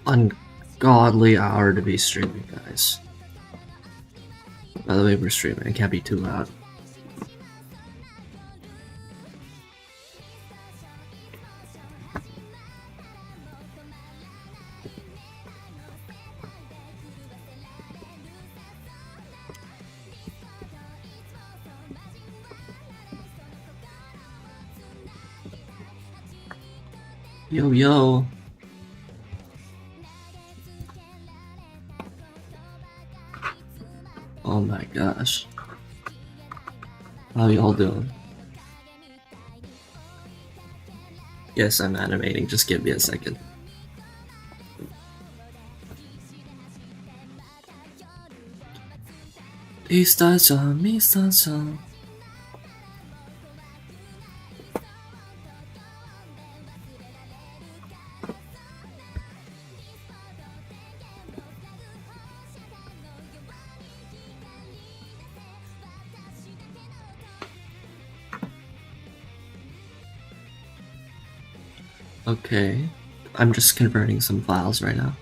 ungodly hour to be streaming, guys. By the way, we're streaming. It can't be too loud. Yo, yo. Oh my gosh. How y'all doing? Yes, I'm animating. Just give me a second. Mistasan. Okay, I'm just converting some files right now.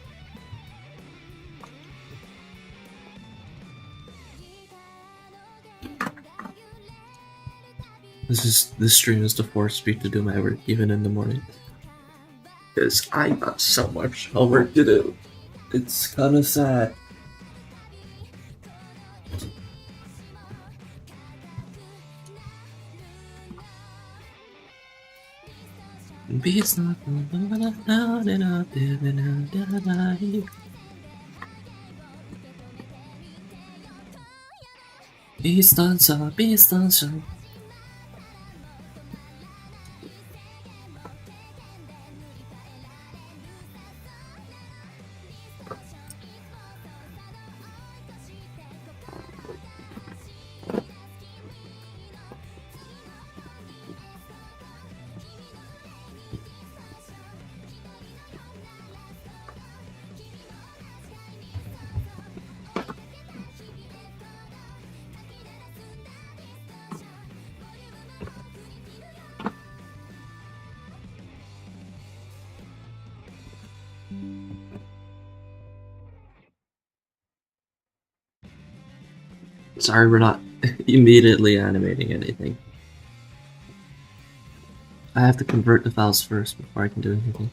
This stream is to force me to do my work even in the morning. Because I got so much homework to do. It's kinda sad. Beats not Beast. Sorry, we're not immediately animating anything. I have to convert the files first before I can do anything.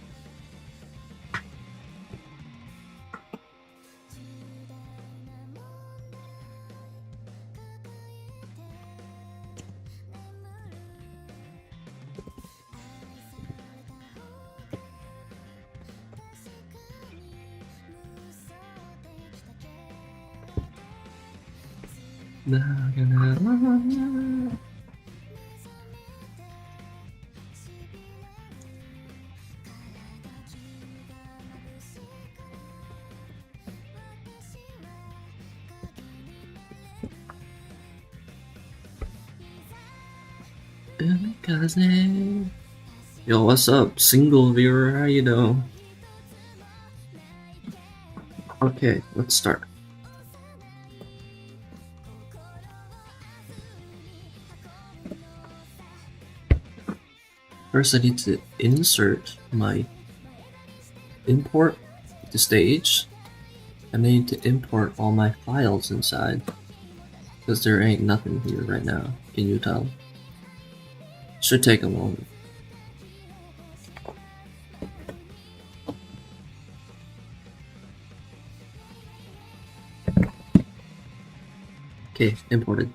Yo, what's up, single viewer? How you doing? Okay, let's start. First, I need to insert my import to stage, and I need to import all my files inside, because there ain't nothing here right now. Can you tell? Should take a moment. Okay, imported.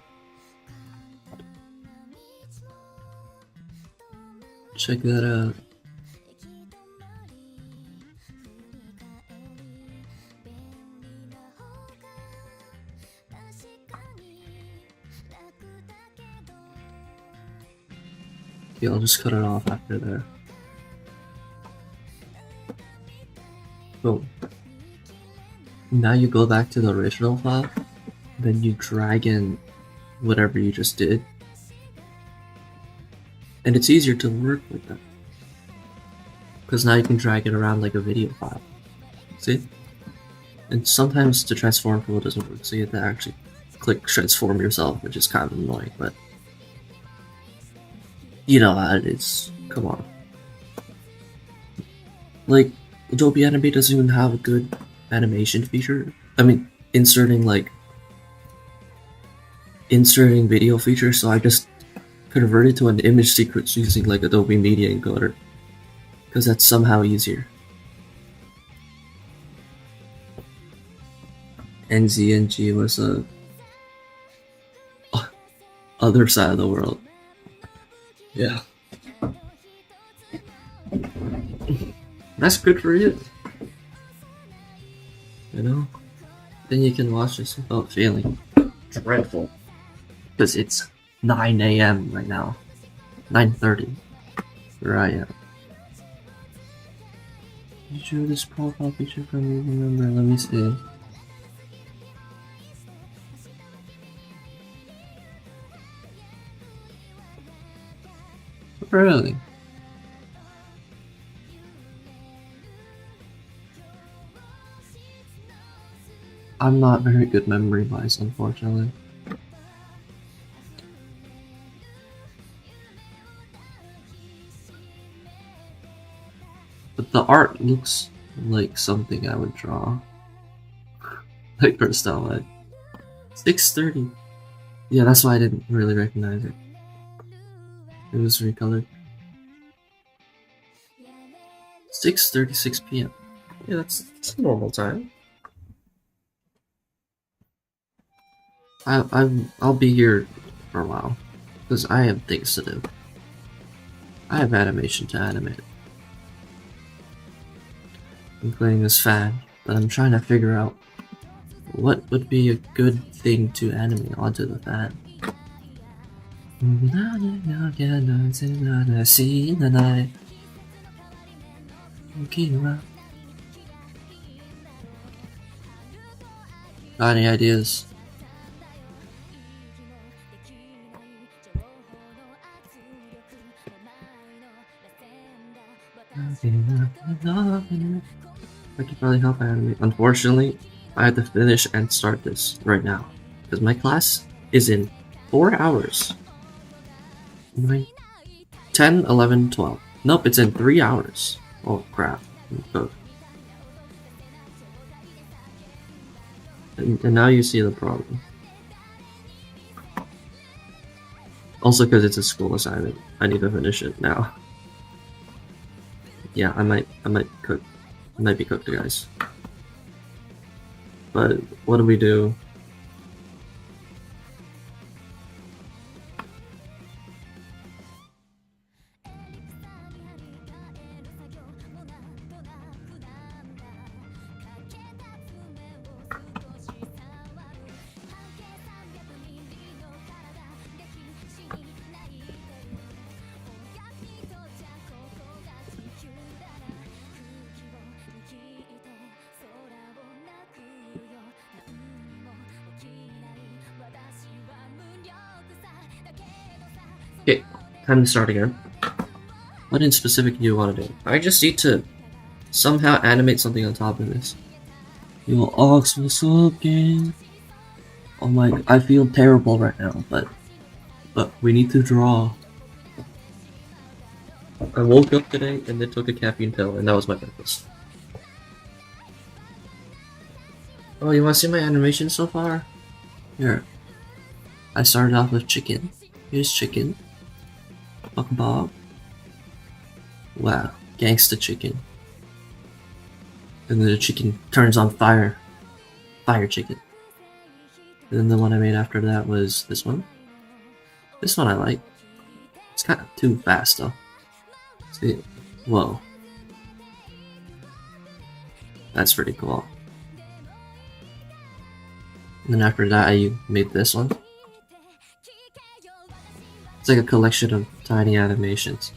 Check that out. Okay, I'll just cut it off after there. Boom. Now you go back to the original file, then you drag in whatever you just did. And it's easier to work with that, because now you can drag it around like a video file. See? And sometimes the transform tool doesn't work, so you have to actually click transform yourself, which is kind of annoying, but you know how it is. Come on. Like, Adobe Animate doesn't even have a good animation feature. I mean, inserting video features, so I just converted to an image sequence using like Adobe Media Encoder, because that's somehow easier. NZNG was a other side of the world. Yeah. That's good for you. You know? Then you can watch this without feeling dreadful. Because it's 9 a.m. right now. 9:30. Where I am. You drew this profile picture for me, remember? Let me see. Really? I'm not very good memory-wise, unfortunately. But the art looks like something I would draw. Like first time, like 6:30. Yeah, that's why I didn't really recognize it. It was recolored. 6:36 p.m. Yeah, that's a normal time. I'll be here for a while because I have things to do. I have animation to animate, including this fan. But I'm trying to figure out what would be a good thing to animate onto the fan. Got any ideas? I could probably help animate. Unfortunately, I have to finish and start this right now because my class is in 4 hours. 9, 10, 11, 12. Nope, it's in 3 hours. Oh crap. And now you see the problem. Also because it's a school assignment. I need to finish it now. Yeah, I might cook. I might be cooked, guys. But what do we do? Okay, time to start again. What in specific do you want to do? I just need to somehow animate something on top of this. Yo, Ox, what's up, gang? Oh my, I feel terrible right now, but we need to draw. I woke up today and then took a caffeine pill, and that was my breakfast. Oh, you want to see my animation so far? Here. I started off with chicken. Here's chicken. Buck Bob. Wow, gangsta chicken. And then the chicken turns on fire. Fire chicken. And then the one I made after that was this one. This one I like. It's kind of too fast though. See? Whoa. That's pretty cool. And then after that I made this one. It's like a collection of tiny animations.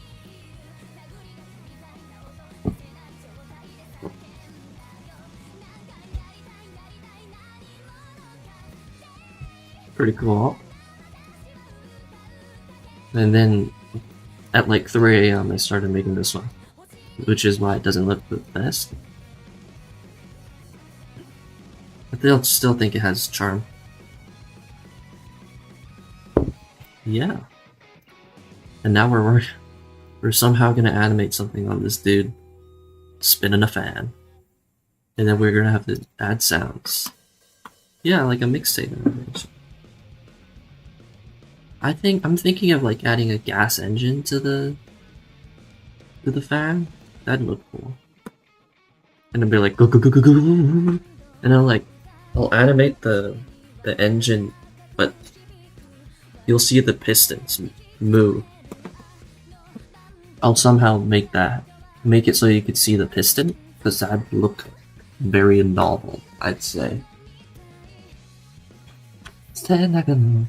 Pretty cool. And then at like 3 a.m. I started making this one, which is why it doesn't look the best. But they'll still think it has charm. Yeah. And now we're somehow gonna animate something on this dude. spinning a fan. And then we're gonna have to add sounds. Yeah, like a mixtape. I'm thinking of like adding a gas engine to the fan. That'd look cool. And it'd be like go go go go go, and I'll animate the engine, but you'll see the pistons move. I'll somehow make it so you could see the piston, because that'd look very novel, I'd say. 背中の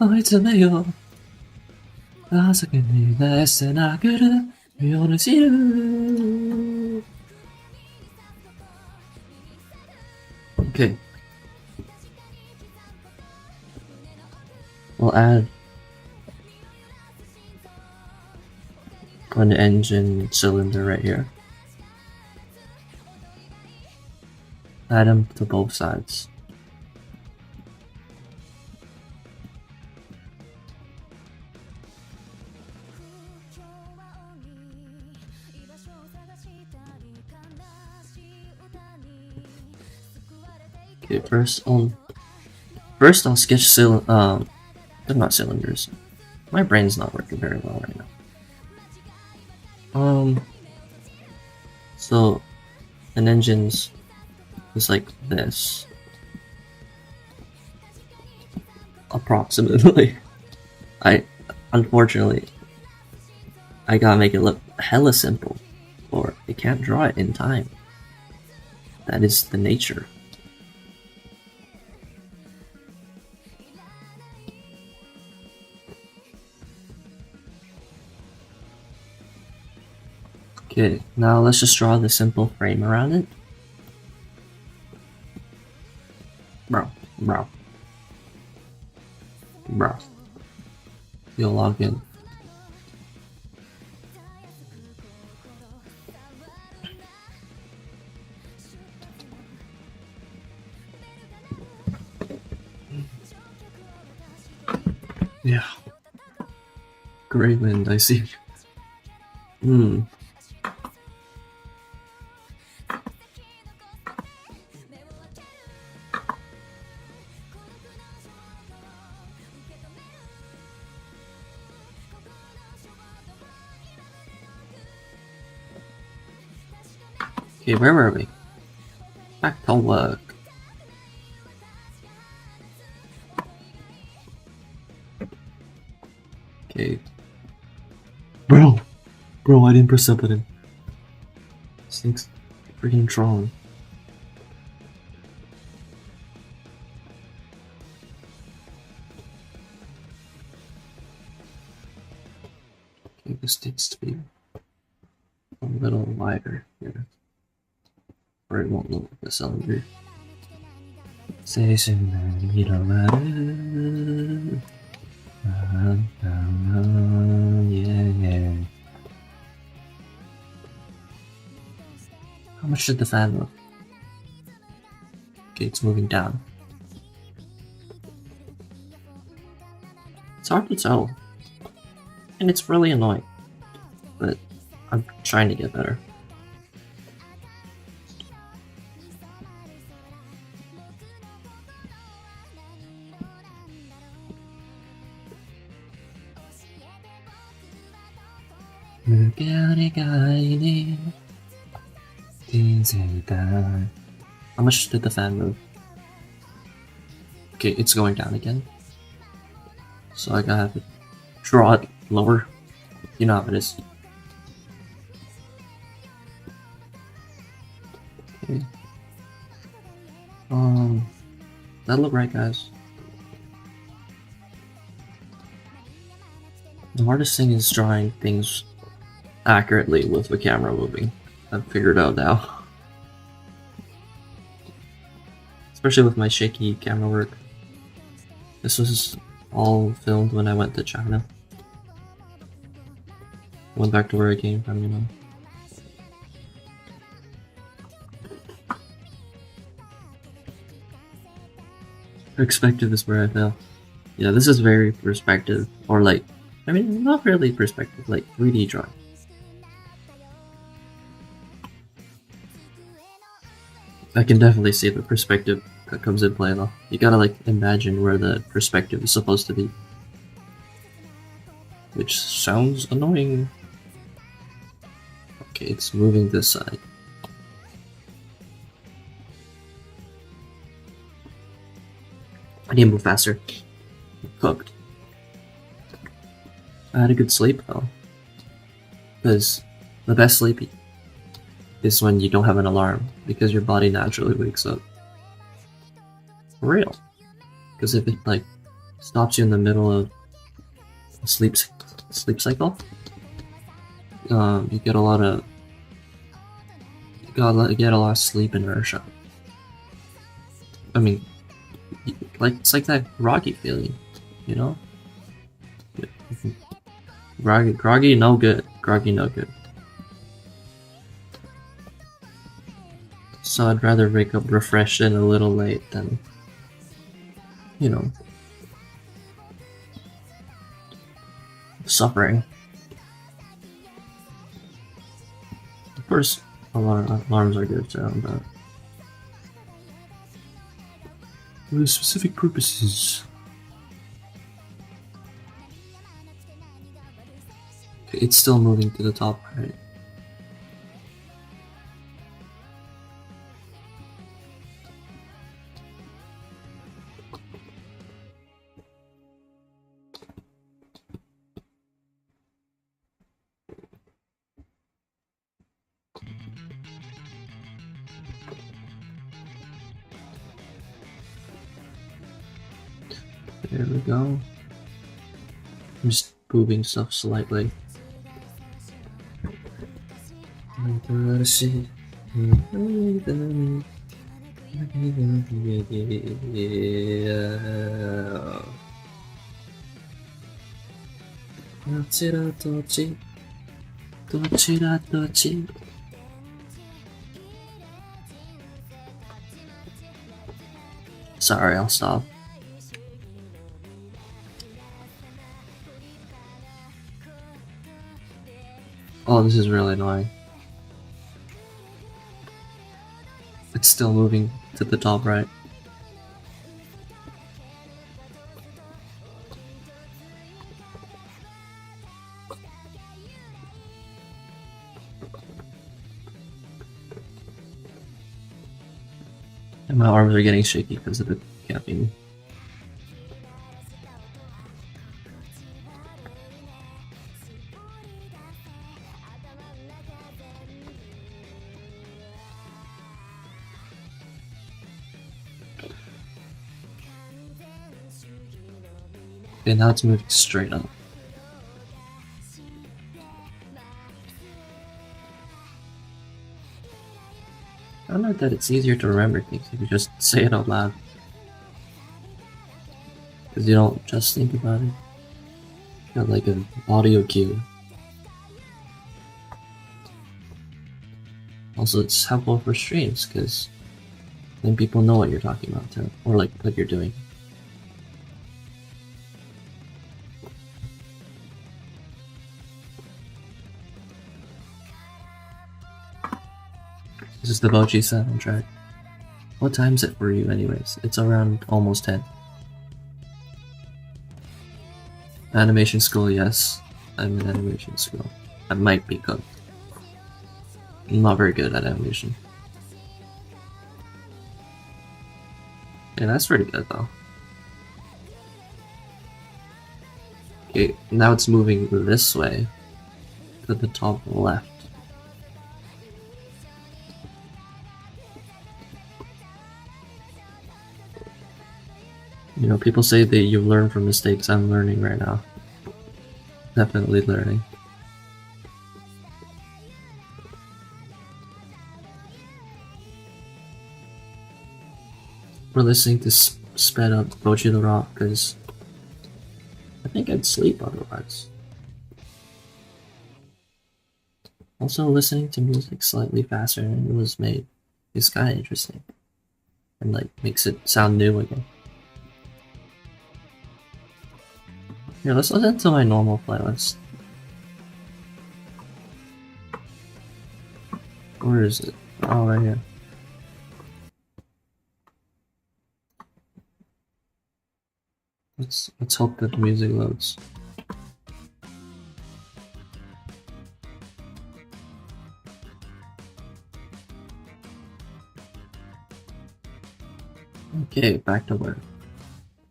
追い詰めよう朝霞に出せなくる夜汁 Okay. We'll add an engine cylinder right here. Add them to both sides. Okay, first I'll sketch they're not cylinders. My brain's not working very well right now. So an engine's is like this. Approximately. Unfortunately, I gotta make it look hella simple, or I can't draw it in time. That is the nature. Okay, now let's just draw the simple frame around it. Bro. You'll log in. Yeah. Great wind, I see. Okay, where were we? Back to work. Okay. Bro, I didn't press that button. This thing's freaking drawn. Okay, this needs to be a little wider here. Or it won't look like a cylinder. Yeah. How much did the fan move? Okay, it's moving down. It's hard to tell. And it's really annoying. But I'm trying to get better. How much did the fan move? Okay, it's going down again. So I gotta have to draw it lower. You know how it is. Okay. That look right, guys? The hardest thing is drawing things accurately with the camera moving. I've figured out now. Especially with my shaky camera work. This was all filmed when I went to China. Went back to where I came from, you know. Perspective is where I fail. Yeah, this is very perspective, or like, I mean, not really perspective, like 3D drawing. I can definitely see the perspective that comes in play though. You gotta like imagine where the perspective is supposed to be. Which sounds annoying. Okay, it's moving this side. I need to move faster. Cooked. I had a good sleep though. Because the best sleep is when you don't have an alarm, because your body naturally wakes up. For real. Because if it like stops you in the middle of a sleep cycle, you get a lot of sleep inertia. I mean, like it's like that groggy feeling, you know? Groggy, no good. Groggy, no good. So I'd rather wake up refreshed and a little late than, you know, suffering. Of course, alarms are good too, but for specific purposes. Okay, it's still moving to the top right. There we go. I'm just moving stuff slightly. Sorry, I'll stop. Oh, this is really annoying. It's still moving to the top right. And my arms are getting shaky because of the caffeine. Okay, now it's moving straight up. I don't know that it's easier to remember things if you just say it out loud. Because you don't just think about it. You got like an audio cue. Also, it's helpful for streams because then people know what you're talking about too, or like what you're doing. This is the Bochi soundtrack. What time is it for you anyways? It's around almost 10. Animation school, yes. I'm in animation school. I might be good. I'm not very good at animation. Yeah, that's pretty good though. Okay, now it's moving this way to the top left. You know, people say that you learn from mistakes. I'm learning right now. Definitely learning. We're listening to sped up Bochi the Rock because I think I'd sleep otherwise. Also, listening to music slightly faster than it was made is kind of interesting and like makes it sound new again. Here, let's listen to my normal playlist. Where is it? Oh, right here. Let's hope that the music loads. Okay, back to work.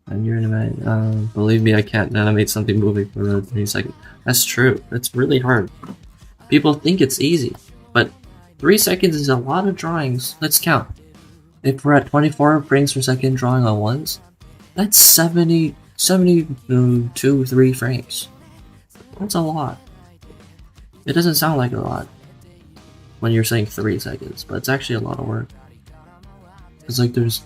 And you're animate. Believe me, I can't animate something moving for another 3 seconds. That's true. That's really hard. People think it's easy, but 3 seconds is a lot of drawings. Let's count. If we're at 24 frames per second drawing on ones, that's 72, 3 frames. That's a lot. It doesn't sound like a lot when you're saying 3 seconds, but it's actually a lot of work. Because like there's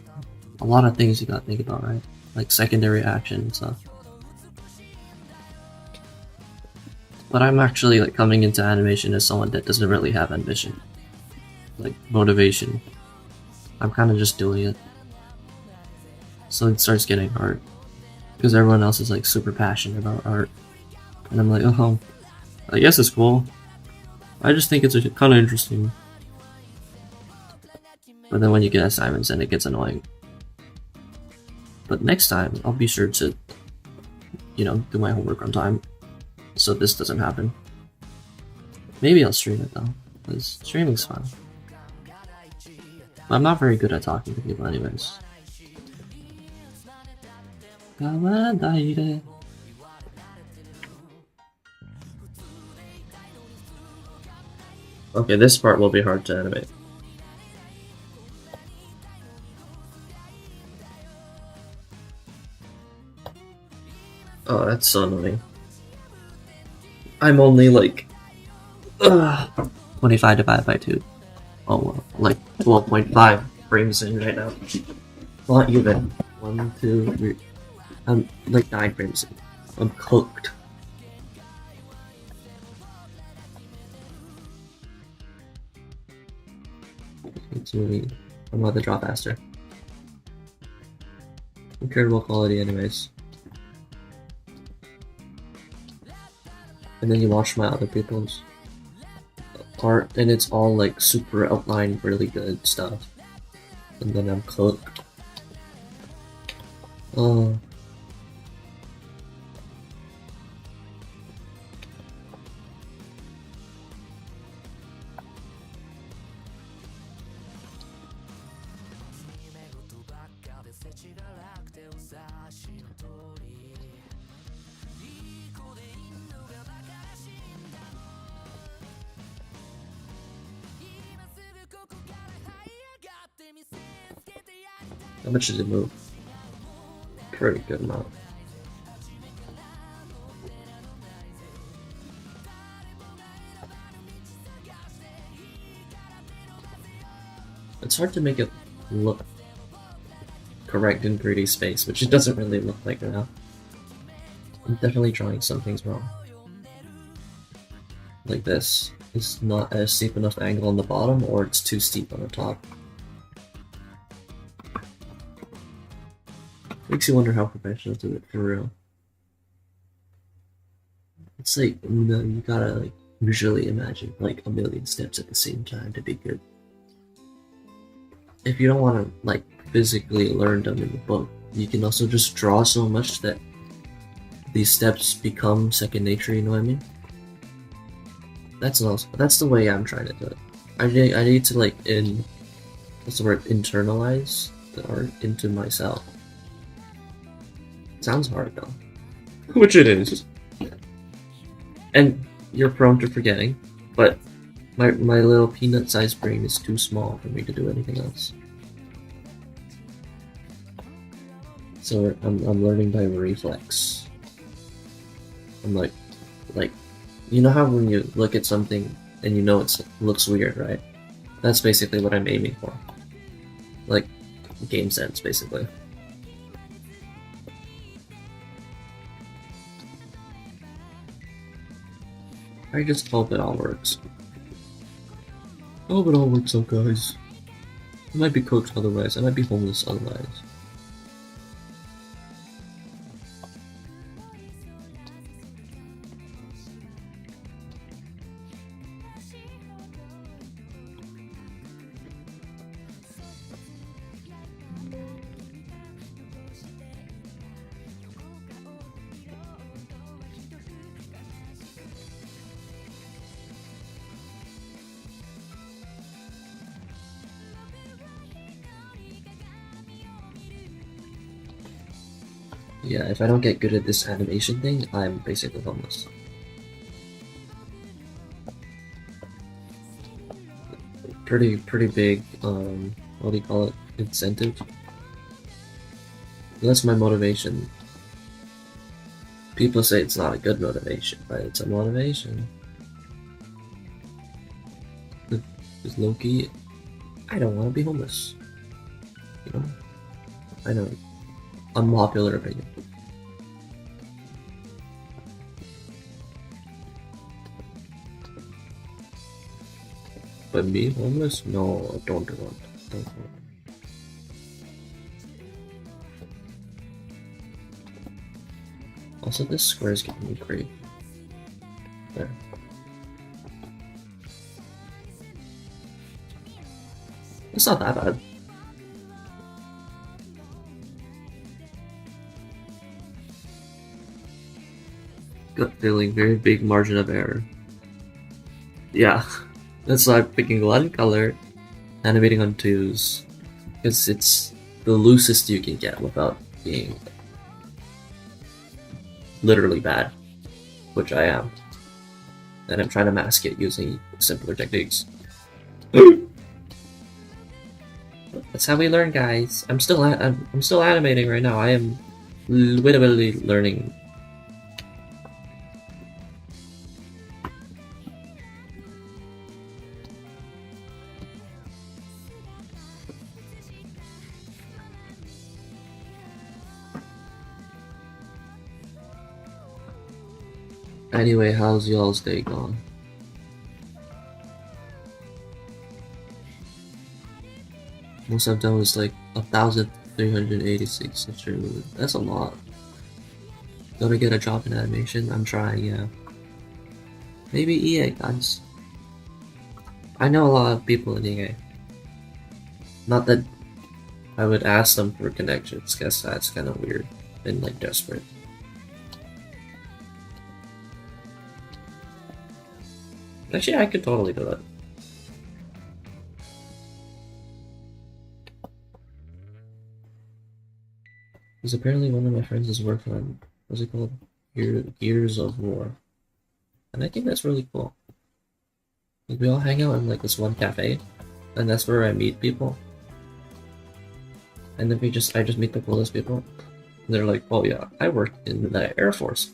a lot of things you gotta think about, right? Like secondary action and stuff. But I'm actually like coming into animation as someone that doesn't really have ambition, like motivation. I'm kind of just doing it. So it starts getting hard because everyone else is like super passionate about art, and I'm like, oh, I guess it's cool. I just think it's kind of interesting. But then when you get assignments, then it gets annoying. But next time, I'll be sure to, you know, do my homework on time, so this doesn't happen. Maybe I'll stream it though, because streaming's fun. I'm not very good at talking to people anyways. Okay, this part will be hard to animate. Oh, that's so annoying. I'm only like 25 divided by 2. Oh well, like 12.5 frames in right now. Not even. 1, 2, 3. I'm like 9 frames in. I'm cooked. It's really. I'm about to draw faster. Incredible quality, anyways. And then you watch my other people's art, and it's all like super outlined, really good stuff. And then I'm cooked. Oh. How much did it move? Pretty good amount. It's hard to make it look correct in 3D space, which it doesn't really look like now. I'm definitely drawing some things wrong. Like this. It's not a steep enough angle on the bottom, or it's too steep on the top. Makes you wonder how professionals do it for real. It's like, you know, you gotta like visually imagine like a million steps at the same time to be good. If you don't want to like physically learn them in the book, you can also just draw so much that these steps become second nature, you know what I mean? That's the way I'm trying to do it. I need to like what's the word, internalize the art into myself. Sounds hard though. Which it is. And you're prone to forgetting, but my little peanut-sized brain is too small for me to do anything else. So I'm learning by reflex. I'm like, you know how when you look at something and you know it looks weird, right? That's basically what I'm aiming for. Like, game sense, basically. I just hope it all works. I hope it all works out, guys. I might be cooked otherwise. I might be homeless otherwise. Yeah, if I don't get good at this animation thing, I'm basically homeless. Pretty big, what do you call it? Incentive. That's my motivation. People say it's not a good motivation, but it's a motivation. Because Loki, I don't want to be homeless. You know? I know. Unpopular opinion. But me homeless? No, don't want. Don't want. Also, this square is getting me great. There. It's not that bad. Gut feeling, very big margin of error. Yeah, that's why I'm picking one color, animating on twos, because it's the loosest you can get without being literally bad, which I am. And I'm trying to mask it using simpler techniques. That's how we learn, guys. I'm still animating right now. I am literally learning. Anyway, how's y'all's day gone? Most I've done was like 1,386. That's a lot. Gotta get a job in animation. I'm trying, yeah. Maybe EA, guys. I know a lot of people in EA. Not that I would ask them for connections, guess that's kind of weird and like desperate. Actually, I could totally do that. Because apparently one of my friends is working on, what's it called? Gears of War. And I think that's really cool. Like, we all hang out in like this one cafe, and that's where I meet people. And then I just meet the coolest people. And they're like, oh yeah, I work in the Air Force.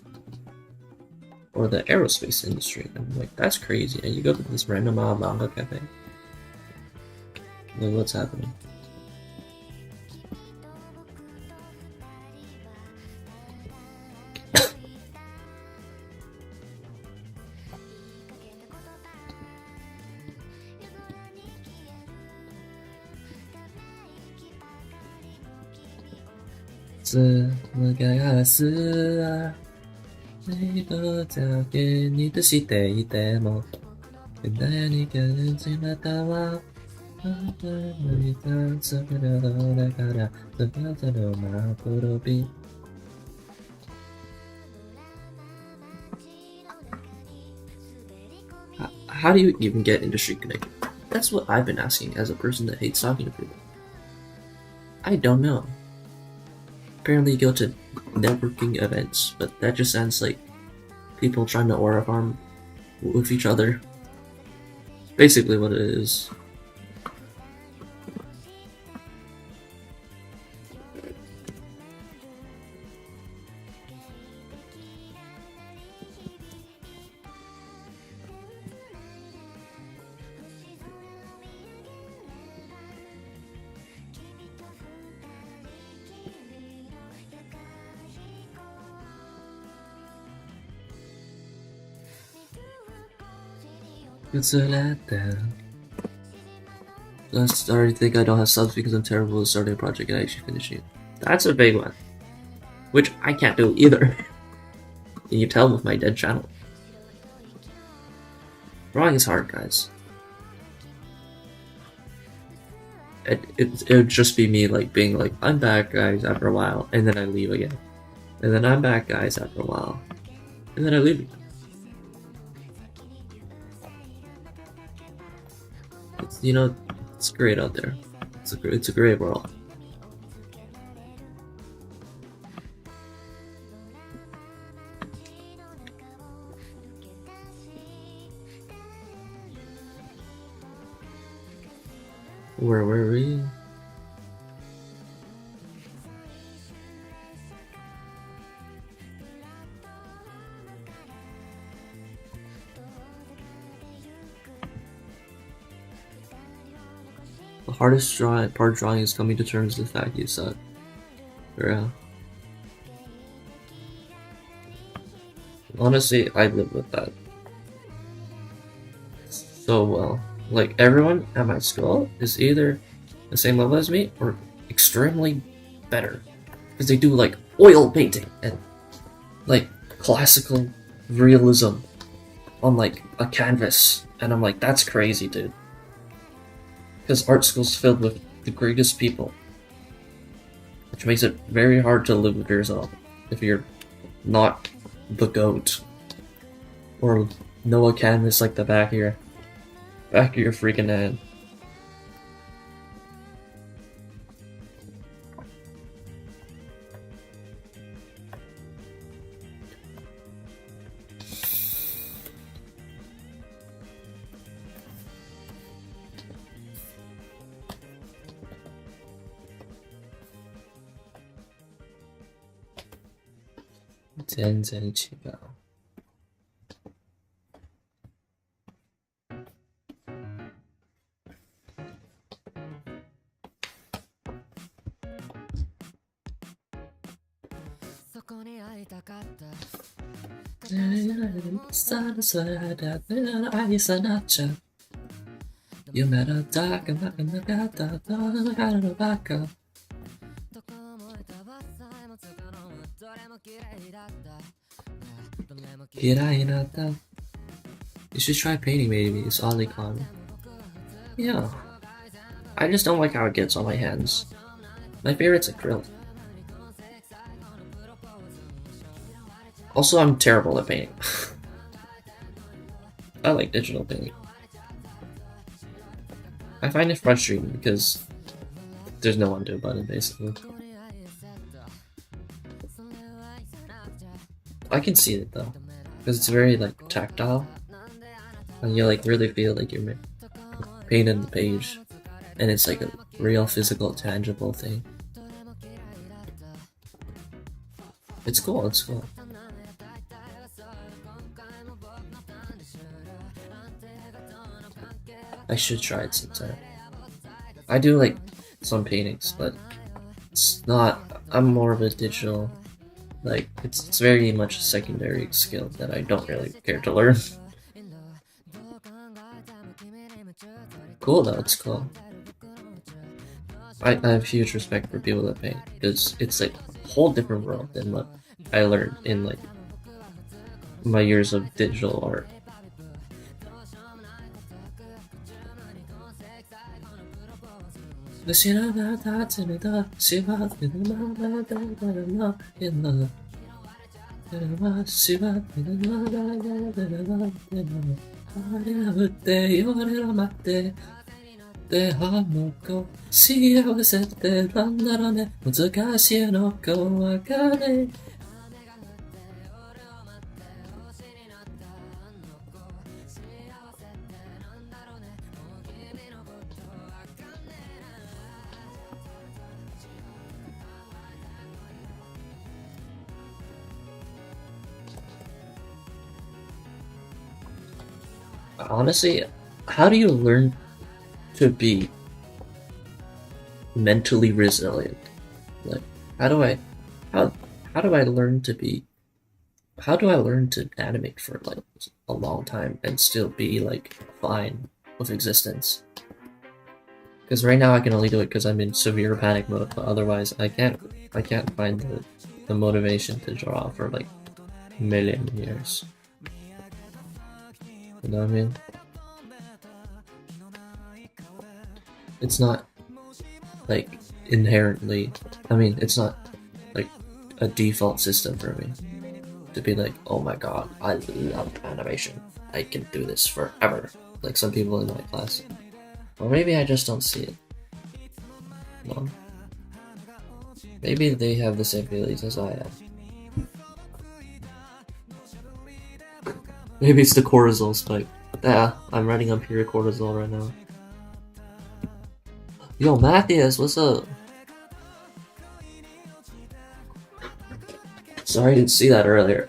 Or the aerospace industry. And I'm like, that's crazy. And you go to this random manga cafe. Like, what's happening? How do you even get industry connected? That's what I've been asking as a person that hates talking to people. I don't know. Apparently you go to networking events, but that just sounds like people trying to aura farm with each other. Basically what it is. It's a letdown. I already think I don't have subs because I'm terrible at starting a project and actually finishing it. That's a big one. Which I can't do either. Can you tell with my dead channel? Drawing is hard, guys. It would just be me like being like, I'm back, guys, after a while, and then I leave again. And then I'm back, guys, after a while. And then I leave again. It's, you know, it's great out there. It's a great world. Where were we? The hardest part drawing is coming to terms with the fact you suck. Yeah. Honestly, I live with that so well. Like, everyone at my school is either the same level as me or extremely better. Because they do, like, oil painting and, like, classical realism on, like, a canvas. And I'm like, that's crazy, dude. Because art school's filled with the greatest people. Which makes it very hard to live with yourself if you're not the GOAT. Or know a canvas like the back of your freaking head.全然違う。夢の中の中と中のバカ嫌いになった You should try painting maybe, it's oddly common. Yeah. I just don't like how it gets on my hands. My favorite's acrylic. Also, I'm terrible at painting. I like digital painting. I find it frustrating because there's no undo button, basically. I can see it though, because it's very like tactile, and you like really feel like you're painting the page, and it's like a real physical, tangible thing. It's cool, it's cool. I should try it sometime. I do like some paintings, but it's not, I'm more of a digital, like, it's very much a secondary skill that I don't really care to learn. Cool though, it's cool. I have huge respect for people that paint, because it's like a whole different world than what I learned in like my years of digital art. Honestly, how do you learn to be mentally resilient? Like, how do I learn to animate for like a long time and still be like fine with existence? Because right now I can only do it because I'm in severe panic mode, but otherwise I can't find the motivation to draw for like a million years. You know what I mean? It's not like inherently, I mean, it's not like a default system for me to be like, oh my god, I love animation. I can do this forever. Like some people in my class. Or maybe I just don't see it. No. Maybe they have the same feelings as I have. Maybe it's the cortisol spike. Yeah, I'm running up here cortisol right now. Yo, Matthias, what's up? Sorry I didn't see that earlier.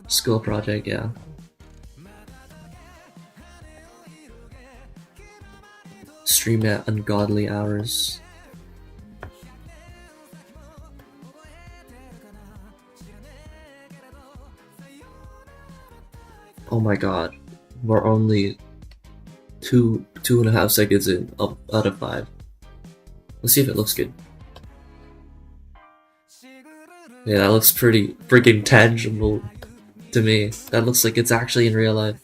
School project, yeah. Stream at ungodly hours. Oh my god. We're only 2.5 seconds in out of 5. Let's see if it looks good. Yeah, that looks pretty freaking tangible to me. That looks like it's actually in real life.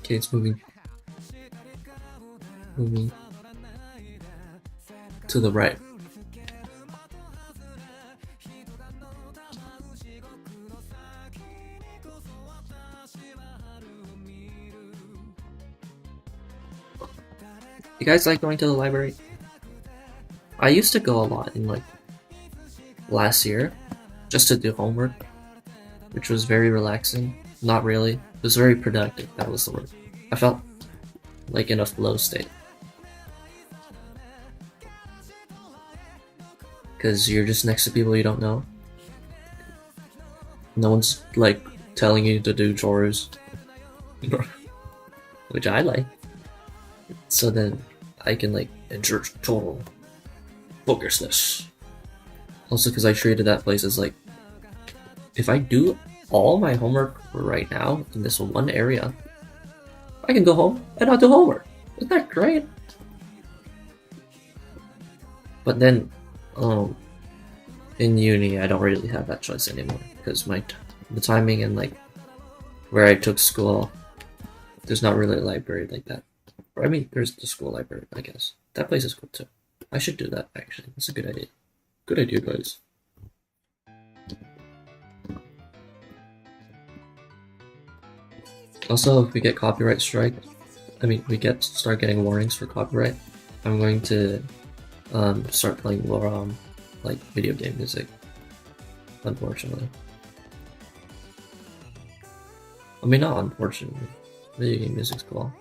Okay, it's moving. Moving to the right. You guys like going to the library? I used to go a lot in like last year just to do homework, which was very relaxing. Not really. It was very productive, that was the word. I felt like in a flow state. Because you're just next to people you don't know. No one's like telling you to do chores. Which I like. So then I can like ensure total focusness. Also because I treated that place as like, if I do all my homework right now in this one area, I can go home and not do homework. Isn't that great? But then, in uni, I don't really have that choice anymore because the timing and like where I took school, there's not really a library like that. Or, I mean, there's the school library, I guess. That place is cool too. I should do that actually. That's a good idea. Good idea, guys. Also, if we get copyright strike, I mean, start getting warnings for copyright, I'm going to start playing more like video game music. Unfortunately, I mean not unfortunately. Video game music's cool.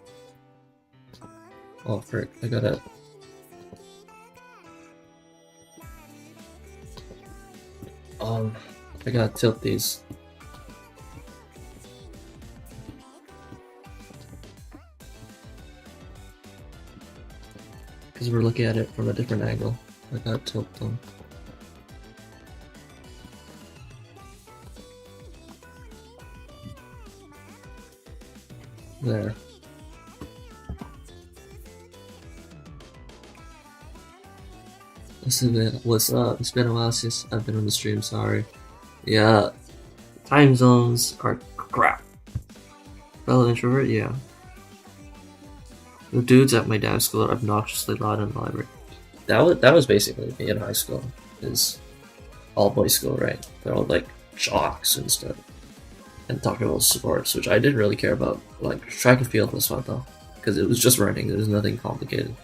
Oh frick! I gotta tilt these. Because we're looking at it from a different angle. I gotta tilt them. There. What's up? It's been a while since I've been on the stream, sorry. Yeah, time zones are crap. Fellow introvert, yeah. The dudes at my dad's school are obnoxiously loud in the library. That was basically me in high school. Is all boys school, right? They're all like jocks and stuff, and talking about sports, which I didn't really care about. Like track and field was fun though, because it was just running. There was nothing complicated.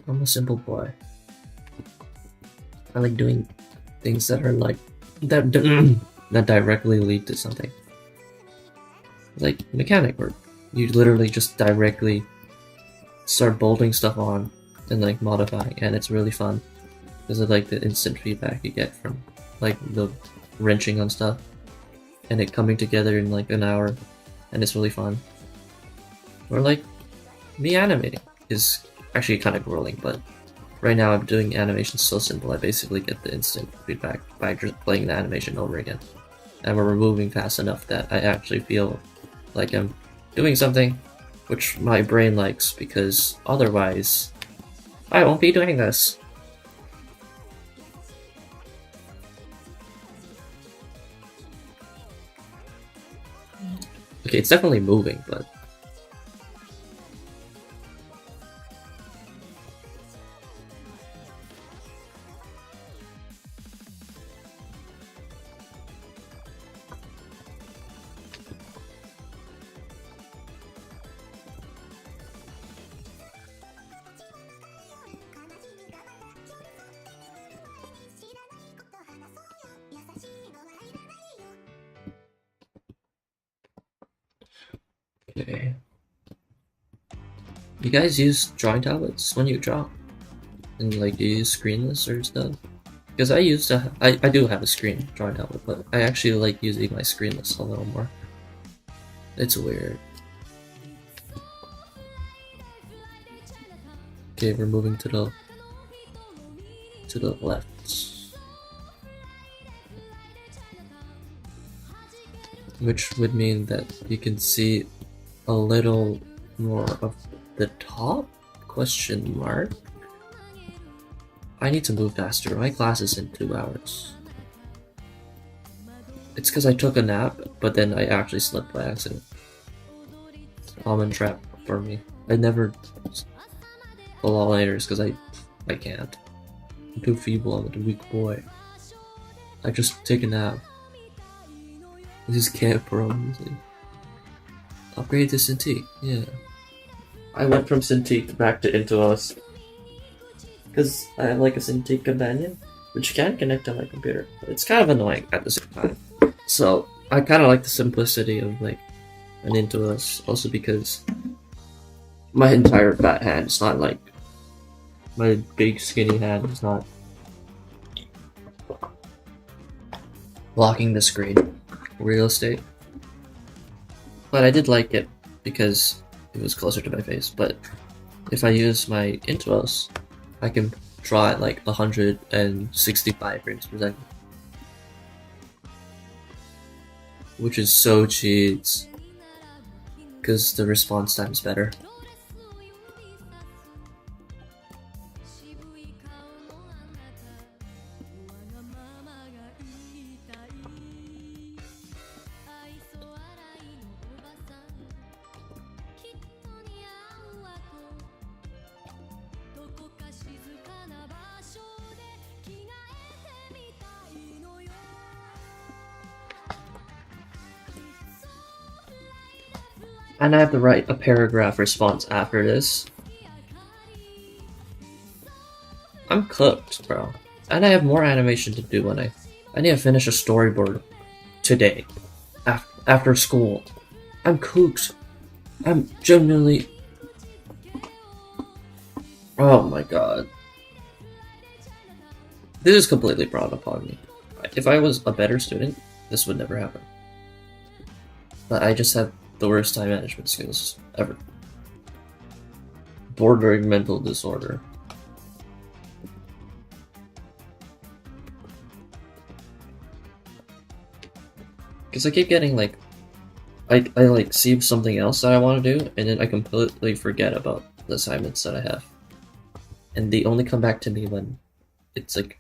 I'm a simple boy. I like doing things that are like that that directly lead to something. Like mechanic work. You literally just directly start bolting stuff on and like modifying, and it's really fun because of like the instant feedback you get from like the wrenching on stuff and it coming together in like an hour, and it's really fun. Or like me animating is actually kind of grueling, but right now I'm doing animations so simple I basically get the instant feedback by just playing the animation over again. And we're moving fast enough that I actually feel like I'm doing something, which my brain likes, because otherwise I won't be doing this. Okay, it's definitely moving, but Okay. You guys use drawing tablets when you draw? And like you use screenless or stuff? Because I do have a screen drawing tablet, but I actually like using my screenless a little more. It's weird. Okay, we're moving to the left. Which would mean that you can see a little more of the top? Question mark. I need to move faster. My class is in 2 hours. It's because I took a nap, but then I actually slept by accident. Almond trap for me. I never pull all nighters because I can't. I'm too feeble. I'm a weak boy. I just take a nap. I just can't, bro. Upgrade to Cintiq. Yeah. I went from Cintiq back to Intuos because I have like a Cintiq companion, which can connect to my computer. But it's kind of annoying at the same time. So I kind of like the simplicity of like an Intuos, also because my entire fat hand is not like my big skinny hand is not blocking the screen. Real estate. But I did like it because it was closer to my face. But if I use my Intuos, I can draw at like 165 frames per second. Which is so cheats. Because the response time is better. And I have to write a paragraph response after this. I'm cooked, bro. And I have more animation to do when I need to finish a storyboard today. After school. I'm cooked. I'm genuinely... Oh my god. This is completely brought upon me. If I was a better student, this would never happen. But I just have the worst time management skills ever. Bordering mental disorder. Because I keep getting like... I like see something else that I want to do, and then I completely forget about the assignments that I have. And they only come back to me when it's like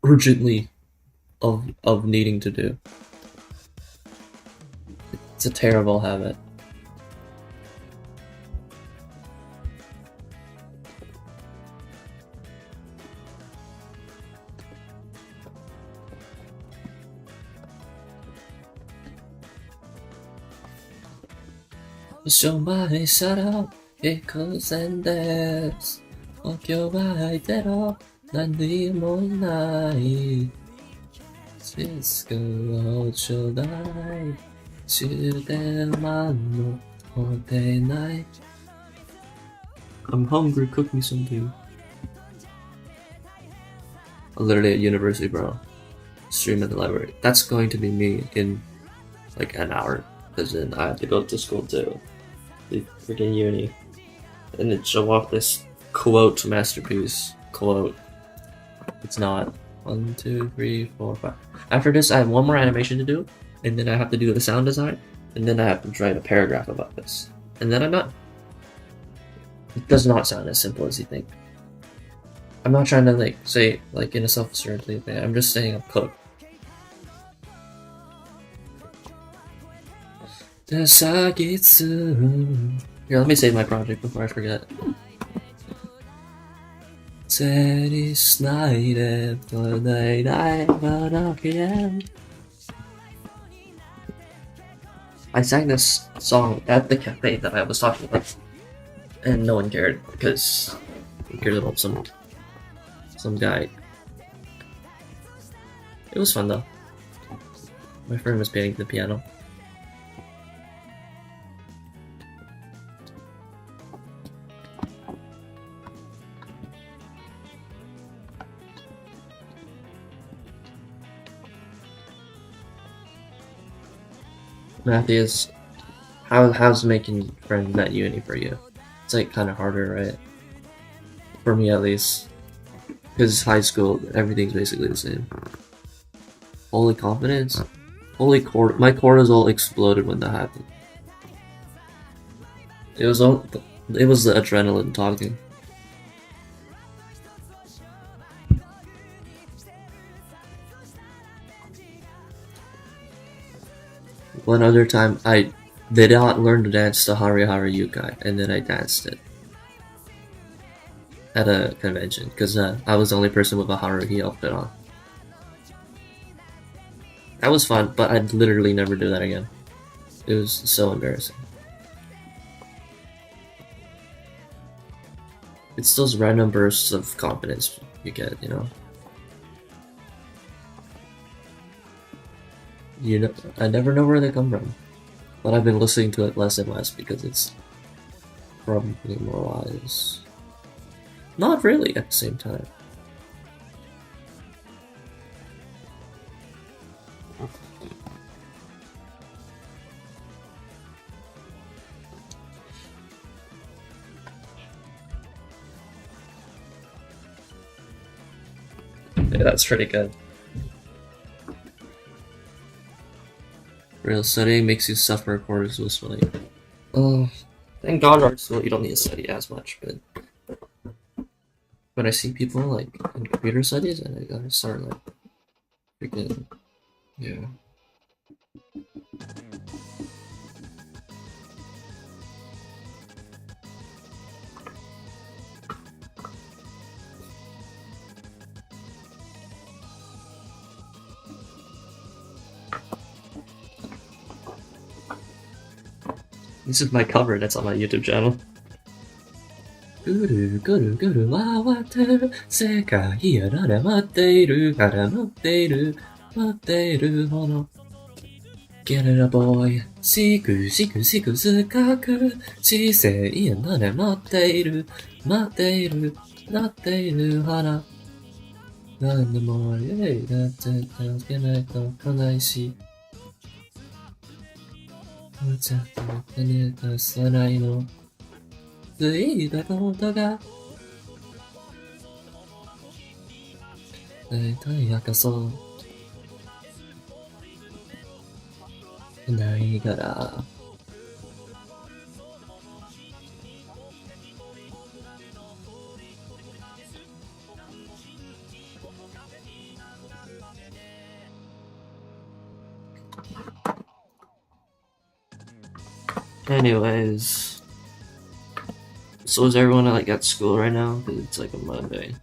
urgently of needing to do. It's a terrible habit. So my setup, it goes and that's okay, right there. 何もないシスコをちょうだい終電間のってない I'm hungry, cook me something. Literally at university, bro. Stream at the library. That's going to be me in like an hour, because then I have to go to school too. The freaking uni. And then show off this quote masterpiece. Quote. It's not. 1, 2, 3, 4, 5. After this, I have one more animation to do, and then I have to do the sound design, and then I have to write a paragraph about this. And then I'm done. It does not sound as simple as you think. I'm not trying to like say like in a self-assuredly way. I'm just saying I'm cooked. Here, let me save my project before I forget. I sang this song at the cafe that I was talking about, and no one cared because we cared about some guy. It was fun though. My friend was playing the piano. Matthias, how's making friends at uni for you? It's like kind of harder, right? For me at least, because high school everything's basically the same. Holy confidence, my cortisol exploded when that happened. It was the adrenaline talking. One other time, I did not learn to dance the Hari Hari Yukai, and then I danced it at a convention because I was the only person with a Haruhi outfit on. That was fun, but I'd literally never do that again. It was so embarrassing. It's those random bursts of confidence you get, you know? I never know where they come from. But I've been listening to it less and less because it's probably more wise. Not really at the same time. Yeah, that's pretty good. Real studying makes you suffer cortisol swelling. Thank God art school you don't need to study as much, but when I see people like in computer studies and I gotta start like freaking yeah. This is my cover that's on my YouTube channel. Guru guru guru wa wataru sekai ara matteiru ara matteiru matteiru hono. Get it a boy. Siku siku siku sukaku chisei nare matteiru matteiru matteiru hana. None the more yay that's it genai to kanai shi. お茶と種とさないのついたことが大体明かそうないから Anyways, so is everyone like at school right now? Because it's like a Monday.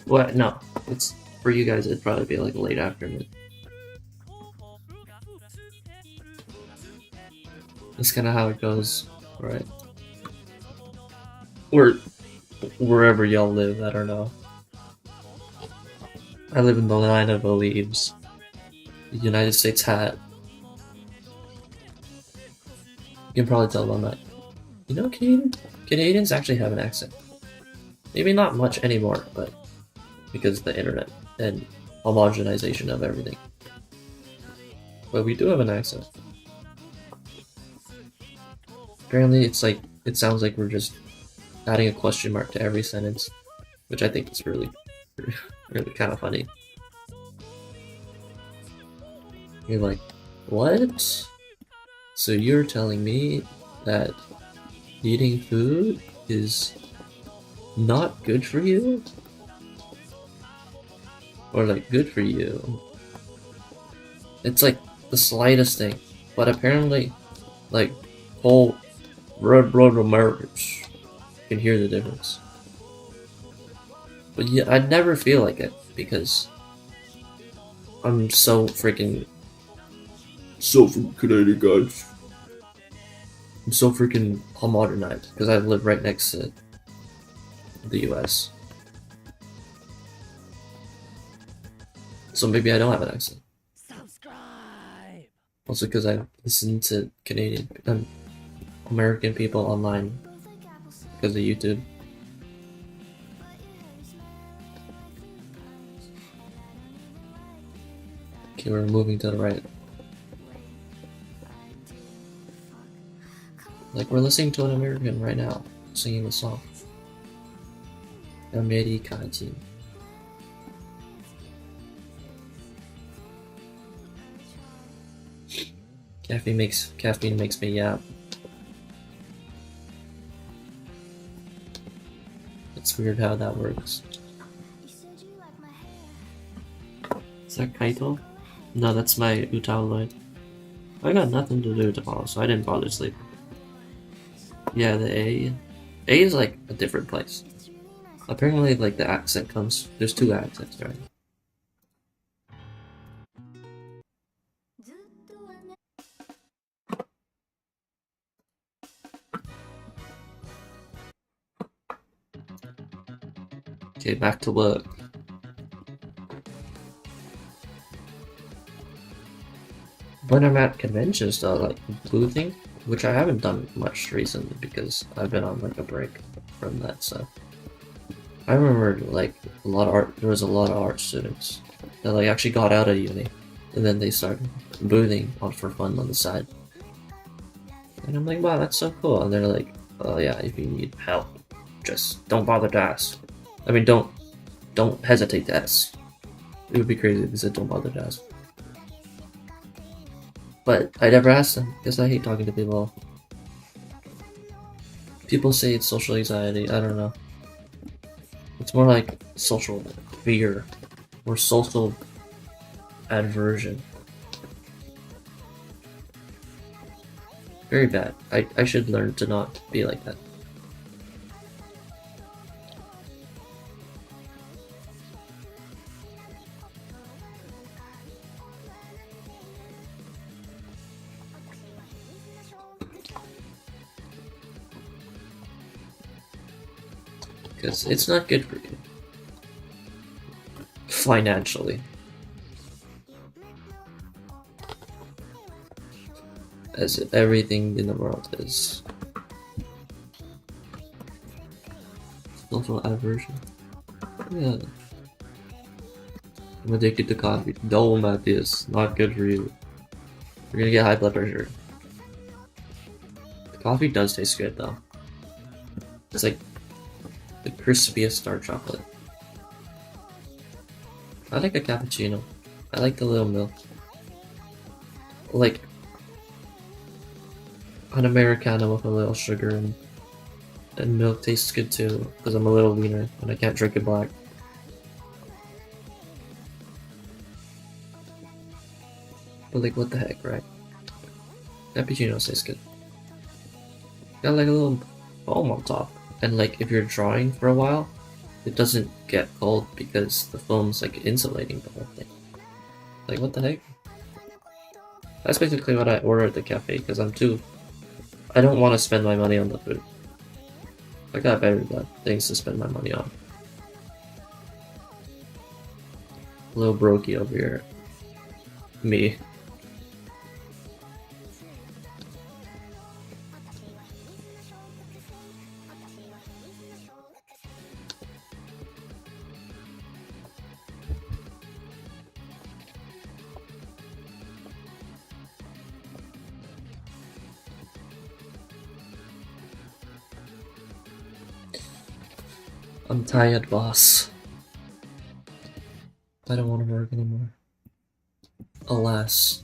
What? No, it's for you guys. It'd probably be like late afternoon. That's kind of how it goes, right? Or wherever y'all live. I don't know. I live in the land of the leaves. The United States hat. You can probably tell by that. You know, Canadians actually have an accent. Maybe not much anymore, but because of the internet and homogenization of everything. But we do have an accent. Apparently, it's like it sounds like we're just adding a question mark to every sentence, which I think is really, really kind of funny. You're like, what? So you're telling me that eating food is not good for you? Or like good for you? It's like the slightest thing, but apparently like whole red blood Americans can hear the difference. But yeah, I'd never feel like it because I'm so freaking Canadian, guys. I'm so freaking homogenized because I live right next to the US. So maybe I don't have an accent. Subscribe! Also because I listen to American people online because of YouTube. Okay, we're moving to the right. Like, we're listening to an American right now singing the song. Amerikaji. Caffeine makes me yap. It's weird how that works. Is that Kaito? No, that's my Utaloid. I got nothing to do tomorrow, so I didn't bother sleeping. Yeah, the A. A is like a different place. Apparently, like the accent comes. There's two accents, right? Okay, back to work. When I'm at conventions though, like boothing, which I haven't done much recently because I've been on like a break from that stuff. I remember like there was a lot of art students that like actually got out of uni and then they started boothing on for fun on the side. And I'm like, wow, that's so cool. And they're like, oh yeah, if you need help, just don't bother to ask. I mean, don't hesitate to ask. It would be crazy if you said don't bother to ask. But I never asked them because I hate talking to people. People say it's social anxiety. I don't know. It's more like social fear or social aversion. Very bad. I should learn to not be like that. Because it's not good for you. Financially. As everything in the world is. Social aversion. Yeah. I'm addicted to coffee. Don't about this. Not good for you. You're gonna get high blood pressure. The coffee does taste good though. It's like the crispiest dark chocolate. I like a cappuccino. I like the little milk. Like an Americano with a little sugar and milk tastes good too, because I'm a little wiener and I can't drink it black. But like, what the heck, right? Cappuccino tastes good. Got like a little foam on top. And like, if you're drawing for a while, it doesn't get cold because the foam's like insulating the whole thing. Like, what the heck? That's basically what I ordered at the cafe because I don't want to spend my money on the food. I got better things to spend my money on. A little brokey over here. Me. I'm tired, boss. I don't want to work anymore. Alas,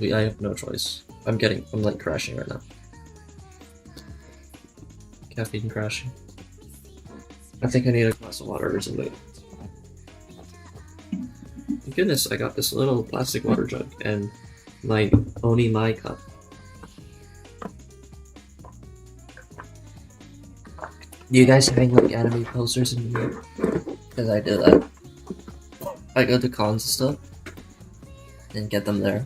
I have no choice. I'm like crashing right now. Caffeine crashing. I think I need a glass of water or something. Thank goodness, I got this little plastic water jug and my my cup. Do you guys hang like anime posters in here? Because I do that. I go to cons and stuff and get them there.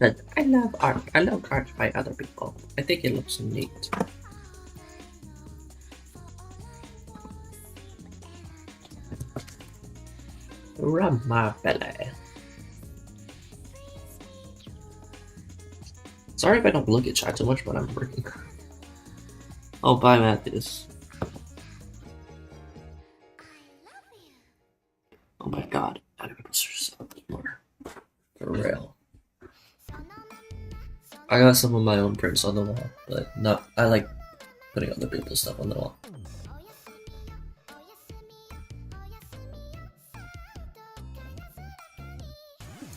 But I love art. I love art by other people. I think it looks neat. Rub my belly. Sorry if I don't look at chat too much, but I'm working. Oh, bye, Matthews. Oh my god, anime posters more. For real. I got some of my own prints on the wall, but not. I like putting other people's stuff on the wall.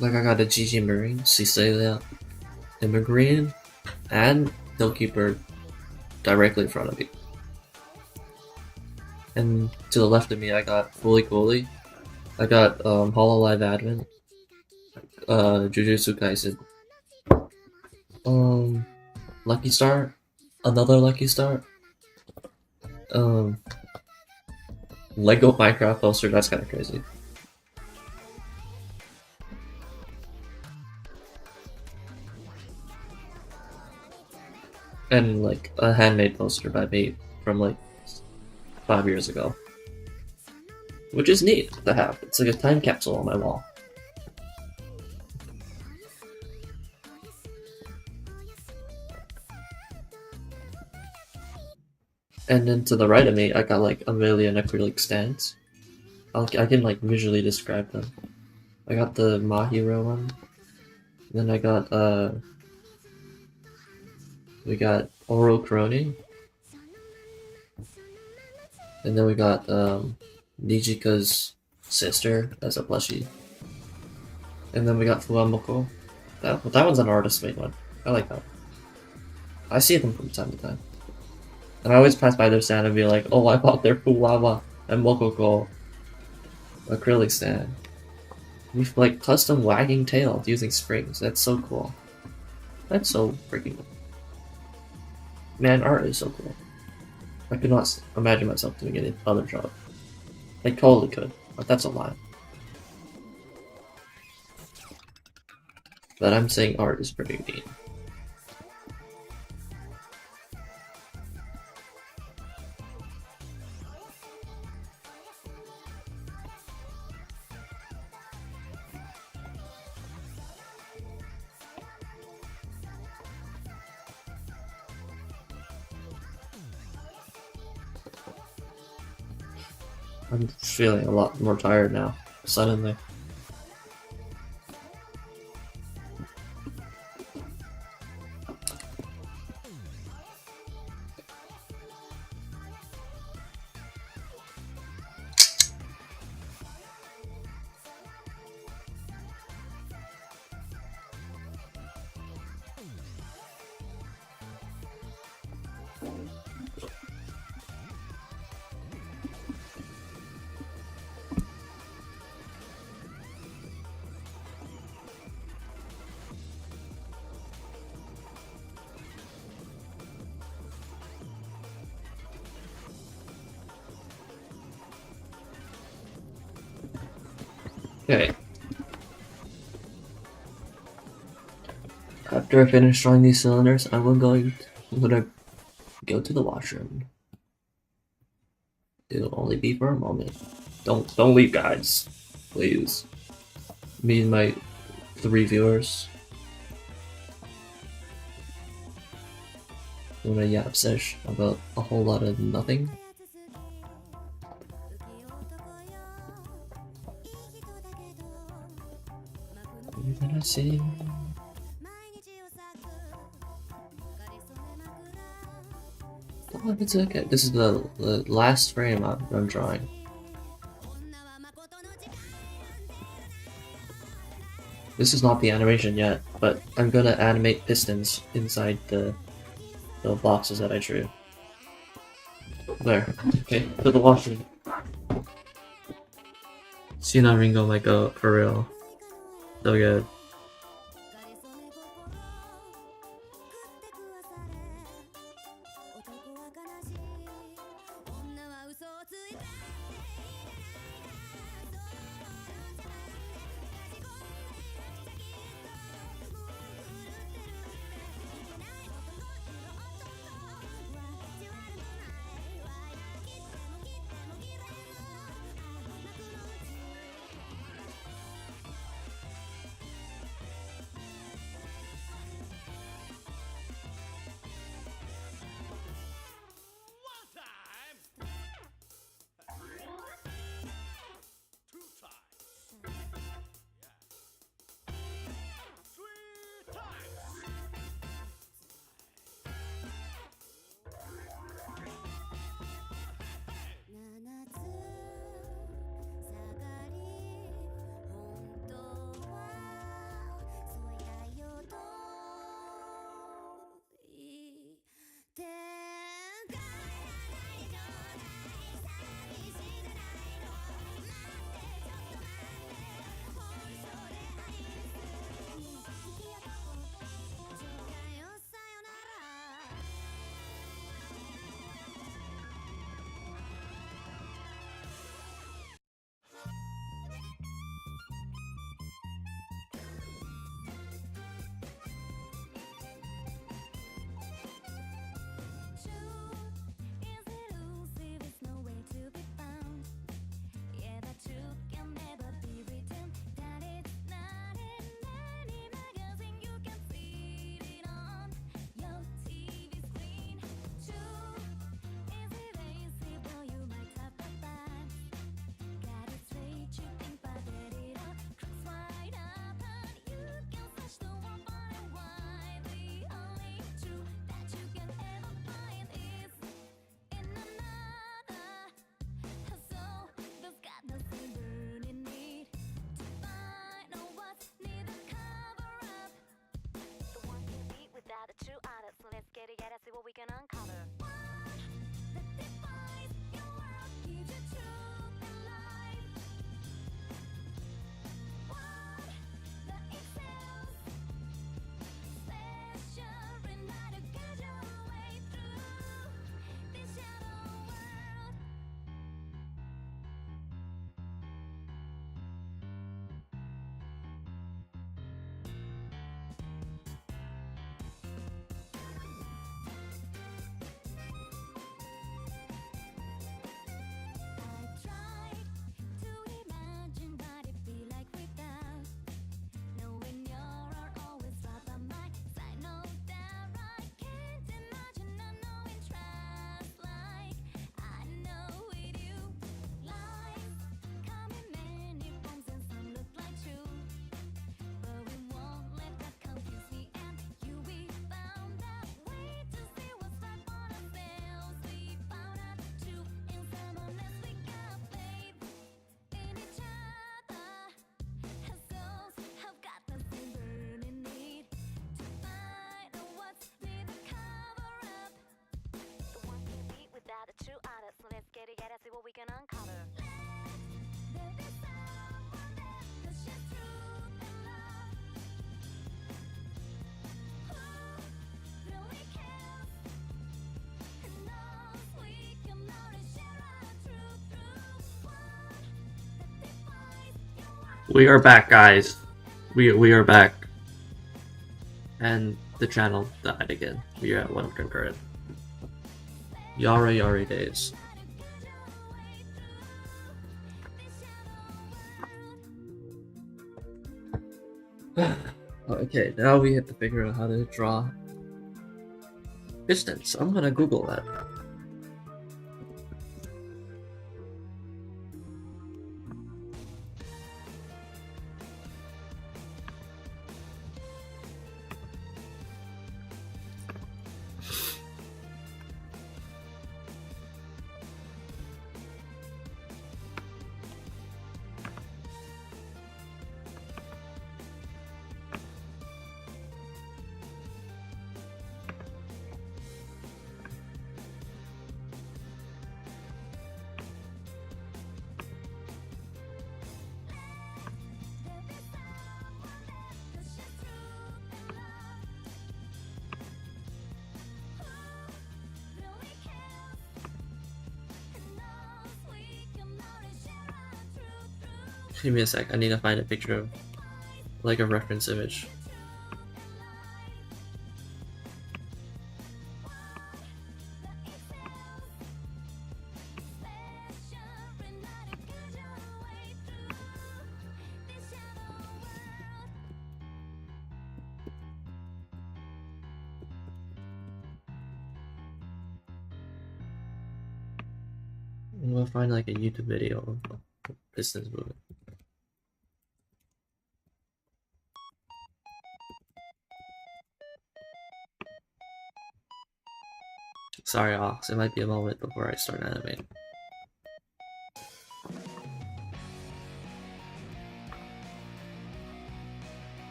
Like I got a GG Marine, Cecilia, Immigrant, and Hillkeeper directly in front of me. And to the left of me, I got Fully Cooley. I got Hololive Advent, Jujutsu Kaisen, Lucky Star, another Lucky Star, Lego Minecraft poster. That's kind of crazy. And like a handmade poster by me from like 5 years ago, which is neat to have. It's like a time capsule on my wall. And then to the right of me, I got like a million acrylic stands. I can like visually describe them. I got the Mahiro one. Then I got we got Oro Crony. And then we got Nijika's sister as a plushie. And then we got Fuamoko. That one's an artist made one. I like that. I see them from time to time. And I always pass by their stand and be like, oh, I bought their Fuwawa and Mokoko acrylic stand. With like custom wagging tails using springs. That's so cool. That's so freaking cool. Man, art is so cool. I could not imagine myself doing any other job. I totally could, but that's a lie. But I'm saying art is pretty neat. I'm feeling a lot more tired now, suddenly. Okay. After I finish drawing these cylinders, I'm gonna go to the washroom. It'll only be for a moment. Don't leave, guys. Please. Me and my 3 viewers. When I yap sesh about a whole lot of nothing. Oh, it's okay. This is the last frame I'm drawing. This is not the animation yet, but I'm gonna animate pistons inside the boxes that I drew. There. Okay, to the washroom. Sina Ringo might go for real. So good. We are back, guys. We are back. And the channel died again. We are at 1 concurrent. Yari days. Okay, now we have to figure out how to draw distance. I'm gonna Google that. Give me a sec, I need to find a picture of, like, a reference image. I'm gonna find, like, a YouTube video of distance movement. Sorry, Ox, it might be a moment before I start animating.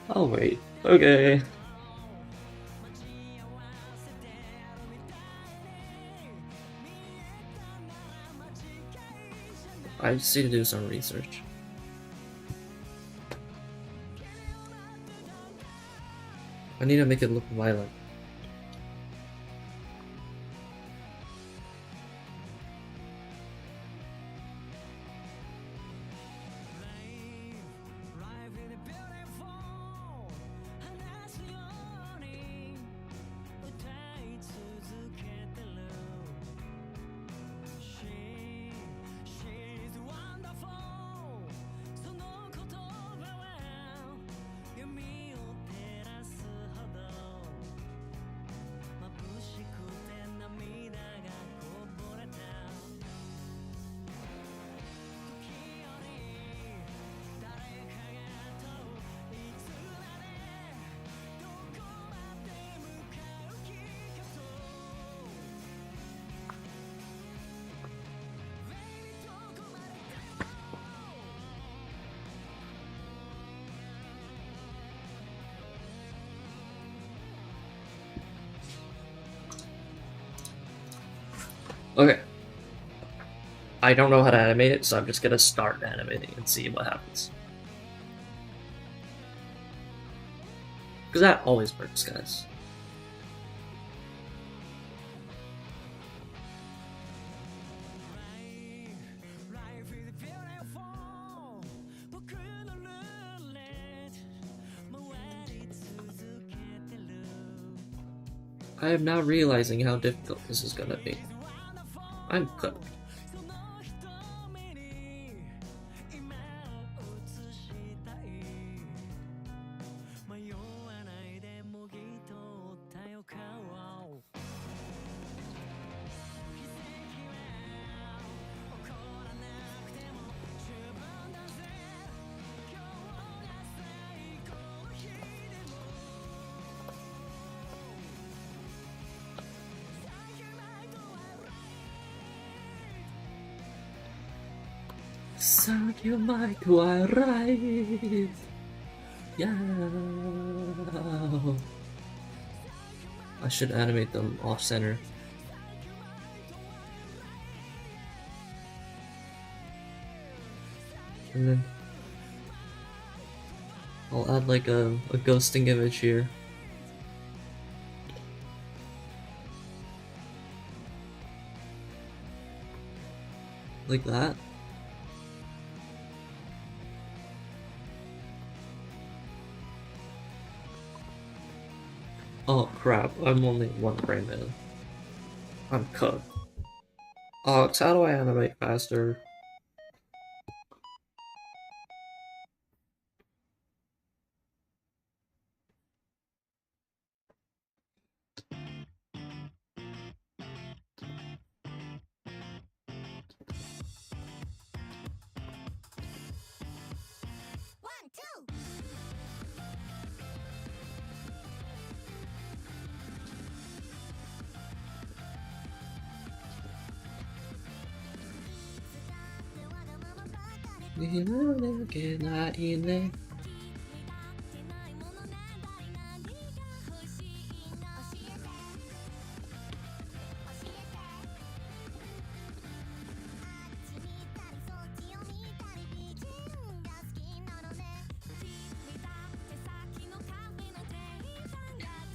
I'll wait. Okay. I just need to do some research. I need to make it look violent. Okay. I don't know how to animate it, so I'm just gonna start animating and see what happens. Because that always works, guys. I am now realizing how difficult this is gonna be. I'm cooked. Suck your mic while right. Yeah. I should animate them off center. And then I'll add like a ghosting image here. Like that. Oh crap, I'm only 1 frame in. I'm cooked. Oh, how do I animate faster?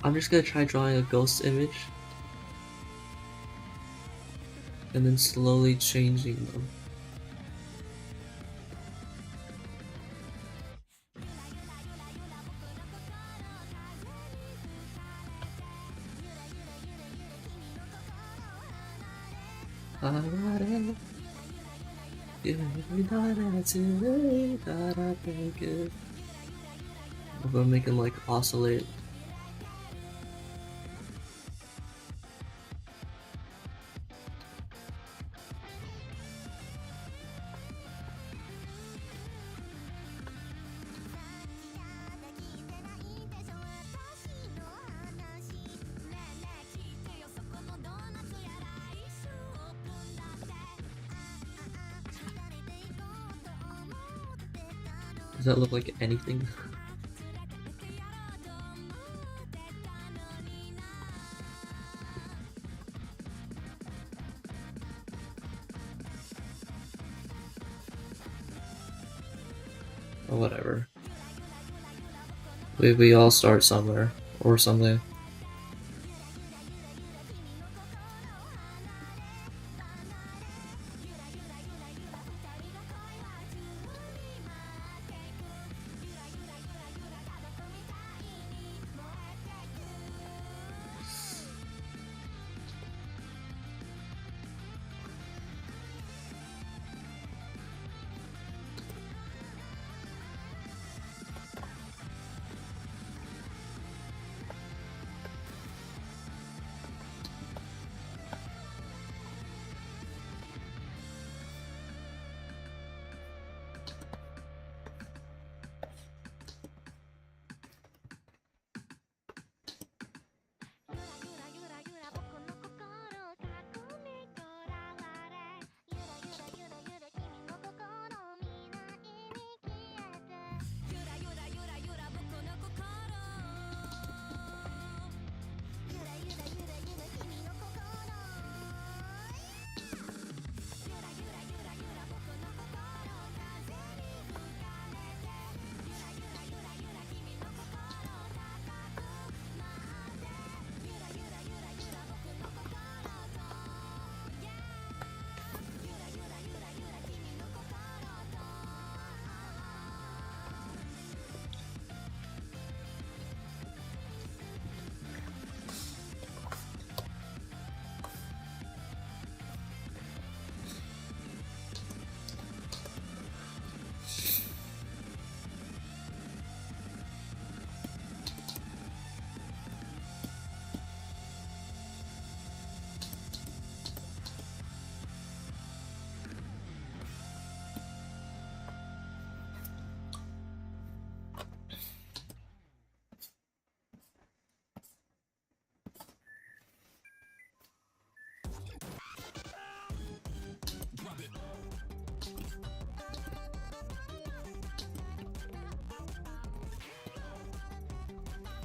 I'm just gonna try drawing a ghost image and then slowly changing them. I'm gonna make him like oscillate. Does that look like anything? Or whatever. We all start somewhere or something.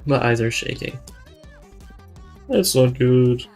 My eyes are shaking. That's not good.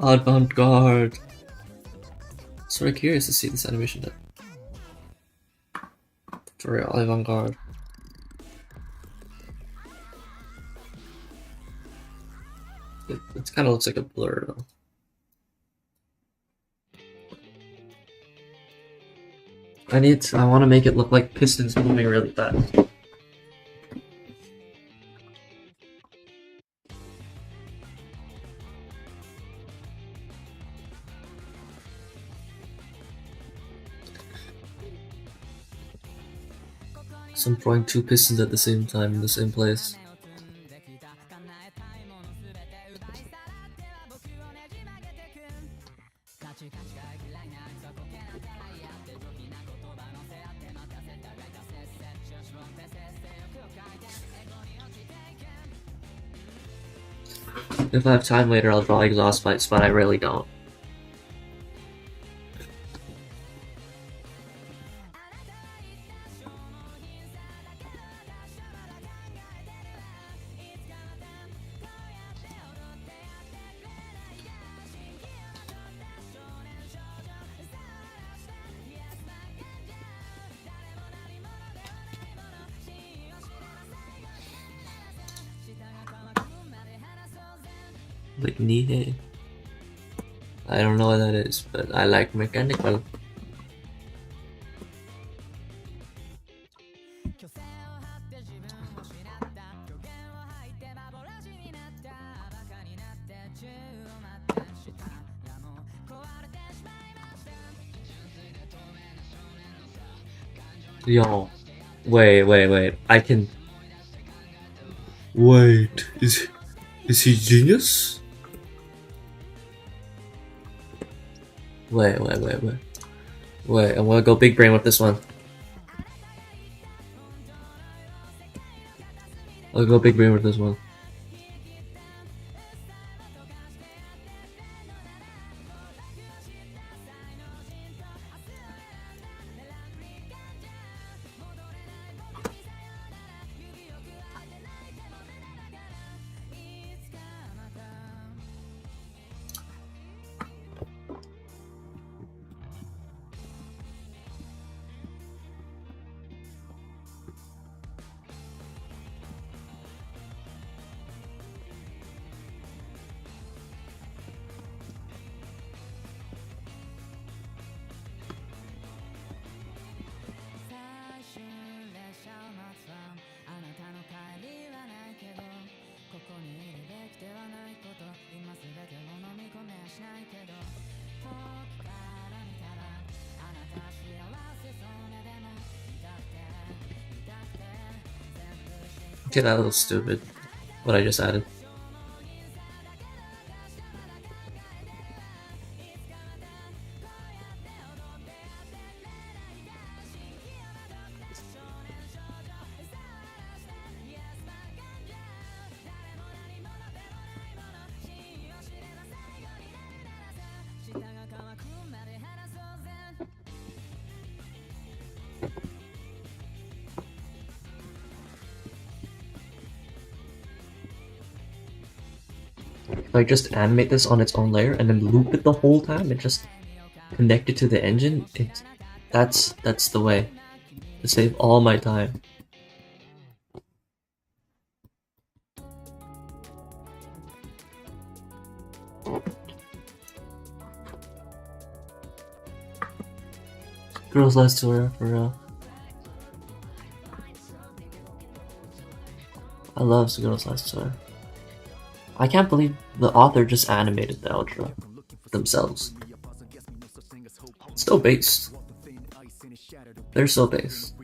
Avant-garde. Sort of curious to see this animation done. For real, avant-garde. It kind of looks like a blur though. I want to make it look like pistons moving really fast. So I'm throwing two pistons at the same time in the same place. If I have time later, I'll draw exhaust pipes, but I really don't. Like Nihei. I don't know what that is, but I like mechanical. Yo, wait. I can. Wait, is he genius? Wait, I'm gonna go big brain with this one. I'll go big brain with this one. Okay, that looks stupid. What I just added. I just animate this on its own layer and then loop it the whole time and just connect it to the engine, that's the way to save all my time. Girls Last Tour, for real. I love Girls Last Tour. I can't believe the author just animated the outro themselves. It's so based. They're so based.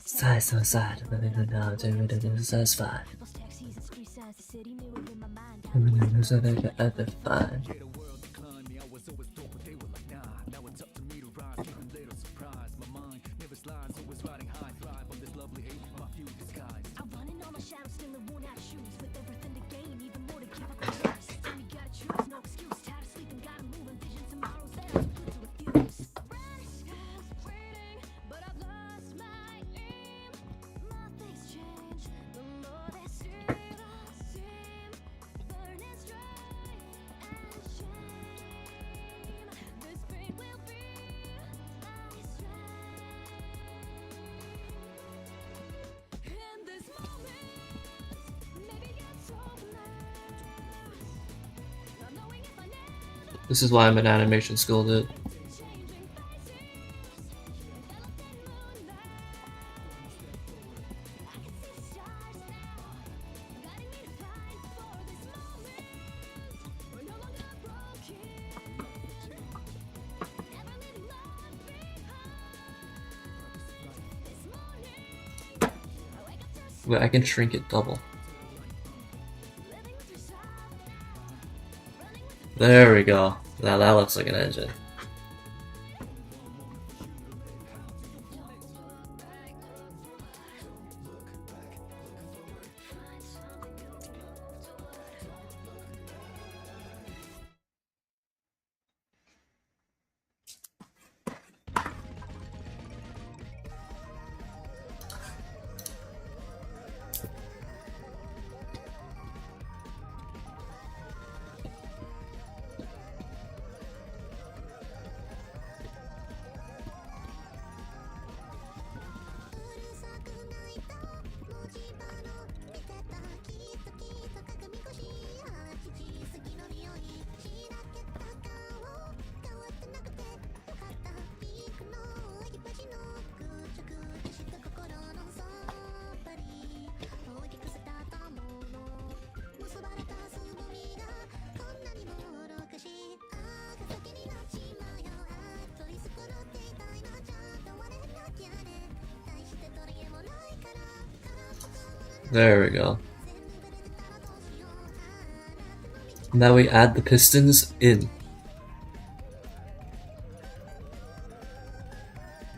Sad, so sad, but I don't know, I'm satisfied. I'm satisfied. This is why I'm an animation school, dude. Wait, I can shrink it double. There we go. Now that looks like an engine. There we go. Now we add the pistons in.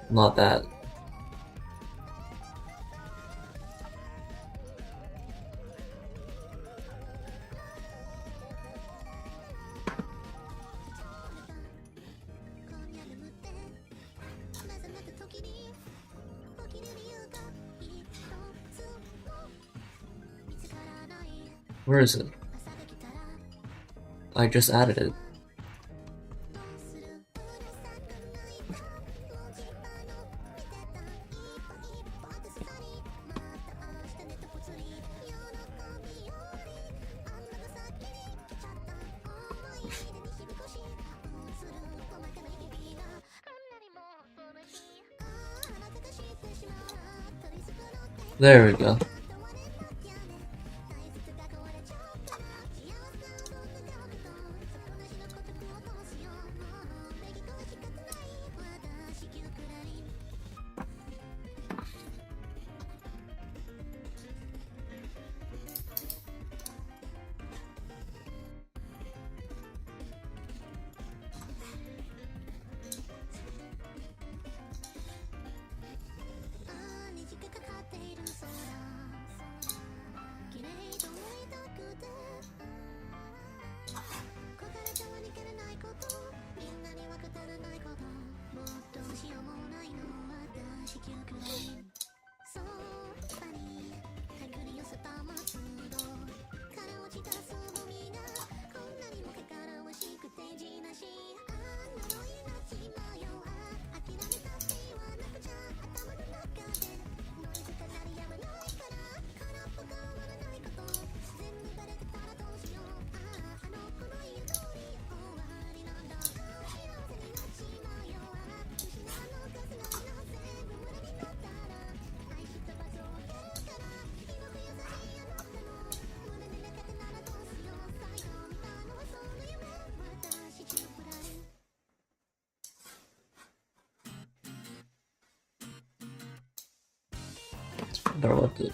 Not that. Where is it? I just added it. There we go. Better look good.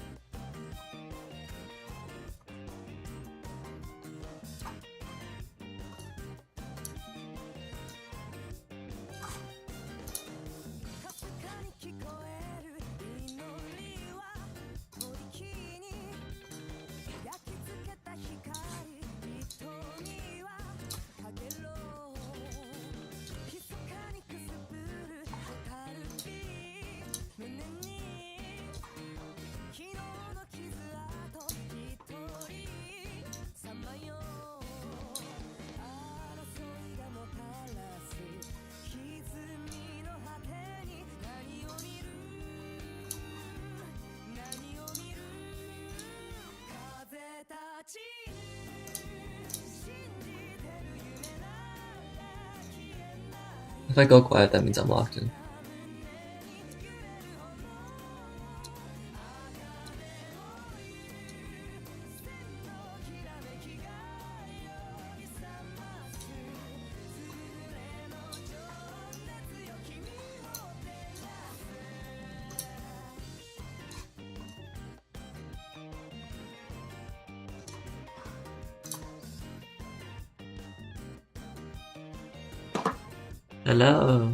If I go quiet, that means I'm locked in. Hello.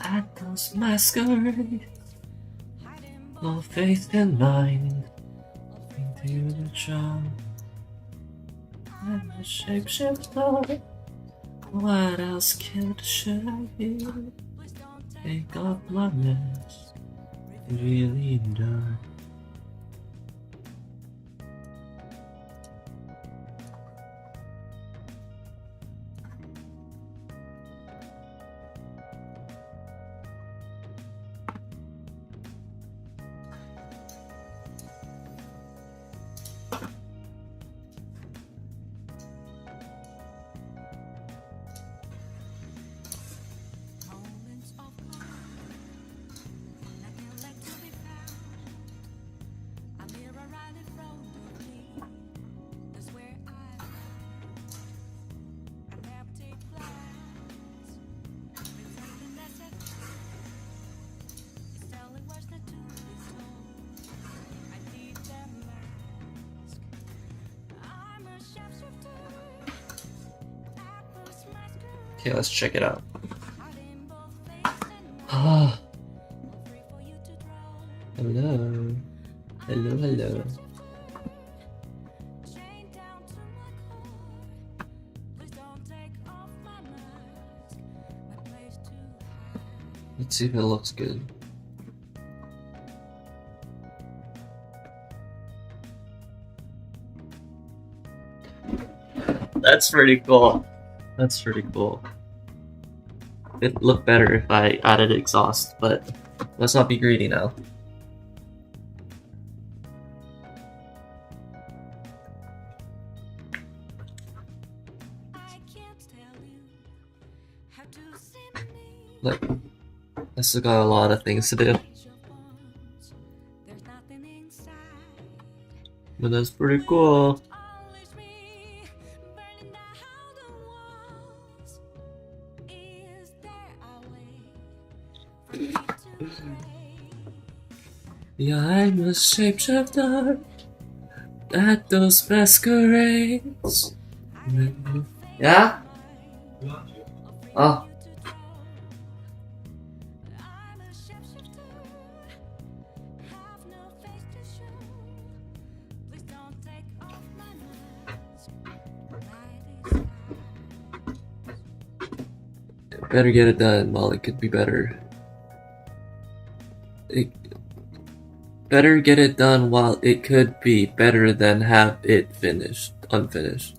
at those masquerades. No faith in mind, into the charm. I'm a shapeshifter. What else could should I do? Take off my mask, really dark. Okay, let's check it out. Ah. Hello. Hello, hello. Let's see if it looks good. That's pretty cool. That's pretty cool. It'd look better if I added exhaust, but let's not be greedy now. Look, I still got a lot of things to do. But that's pretty cool. Yeah, I'm a shapeshifter at those masquerades. Yeah? Oh. Better get it done while it could be better. Better get it done while it could be better than have it finished, unfinished.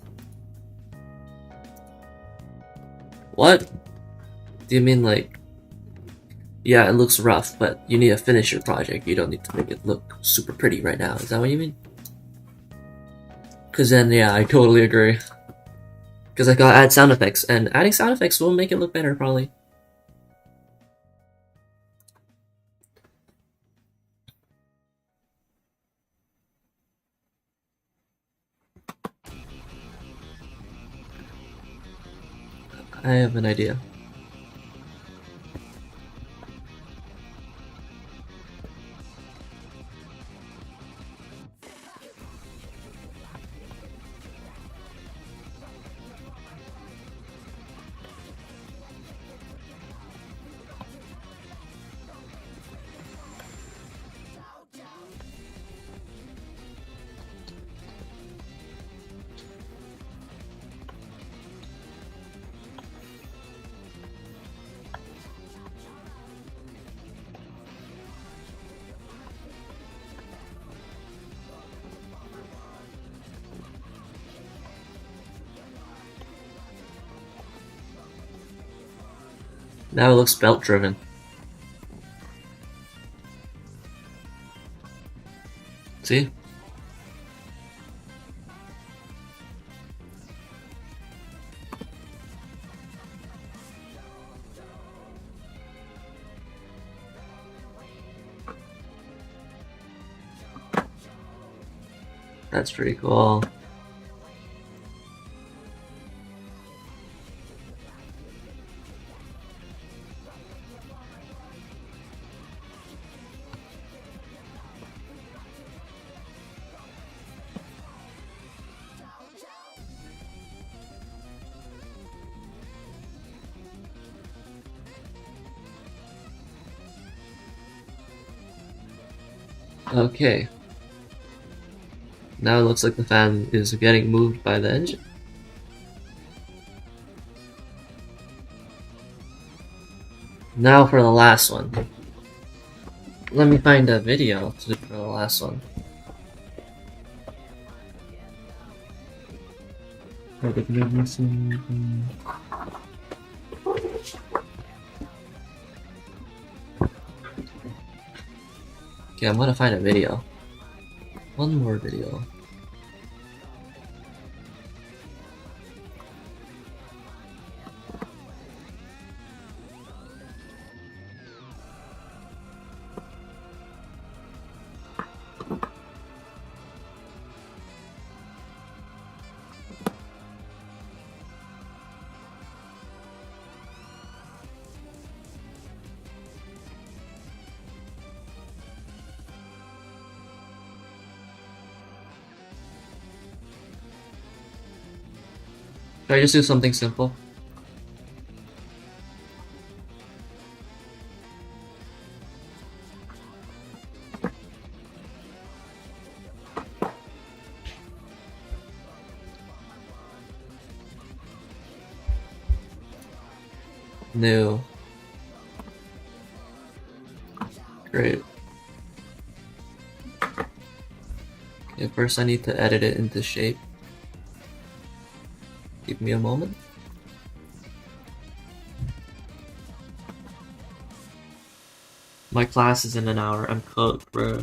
What? Do you mean like, yeah, it looks rough, but you need to finish your project. You don't need to make it look super pretty right now. Is that what you mean? Cause then, yeah, I totally agree. Cause I gotta add sound effects, and adding sound effects will make it look better, probably. I have an idea. Now it looks belt driven. See? That's pretty cool. Okay. Now it looks like the fan is getting moved by the engine. Now for the last one. Let me find a video to do for the last one. Okay, I'm gonna find a video. One more video. Should I just do something simple? New. Great. Okay, first I need to edit it into shape. Give me a moment. My class is in an hour. I'm cooked, bro.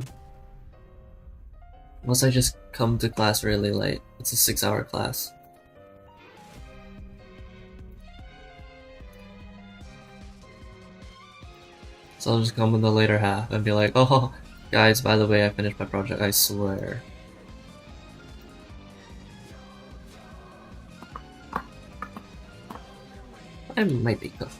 Unless I just come to class really late. It's a 6-hour class. So I'll just come in the later half and be like, oh, guys, by the way, I finished my project, I swear. I might be cooked.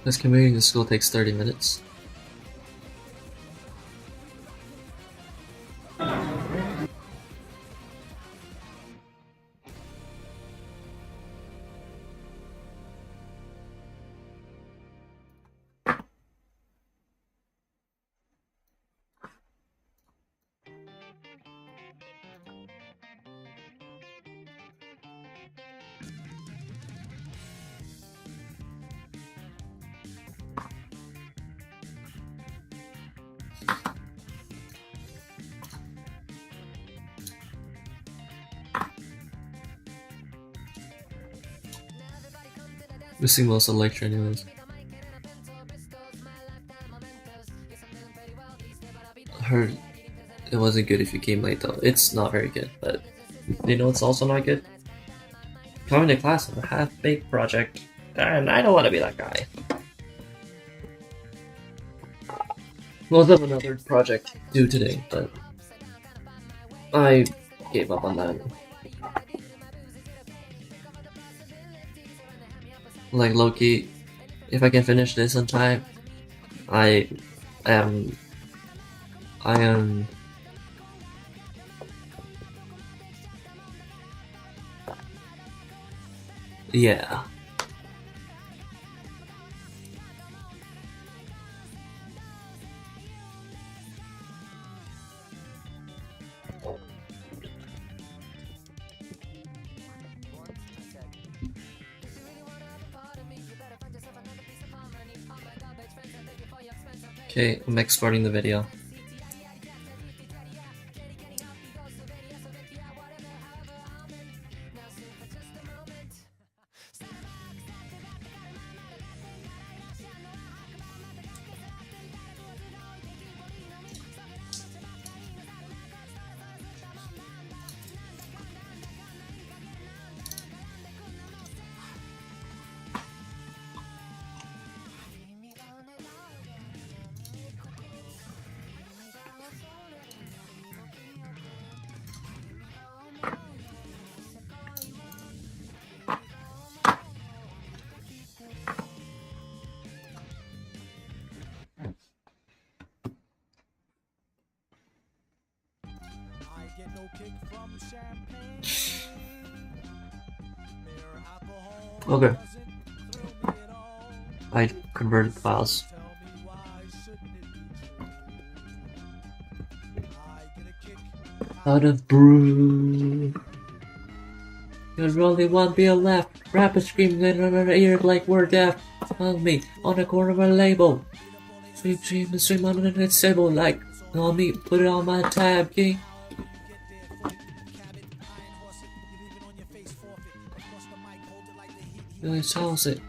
This commuting to school takes 30 minutes. Missing most of the lecture anyways. I heard it wasn't good if you came late though. It's not very good, but you know it's also not good? Coming to class with a half-baked project, and I don't want to be that guy. We'll have another project due today, but I gave up on that. Like Loki, if I can finish this on time, I am, yeah. Okay, I'm exporting the video. Okay. I converted files. Out of brew. There's only one beer left. Rapper screaming in her ear like we're deaf. On me, on the corner of a label. Stream on the table like on me. Put it on my tab, king. Really sells it.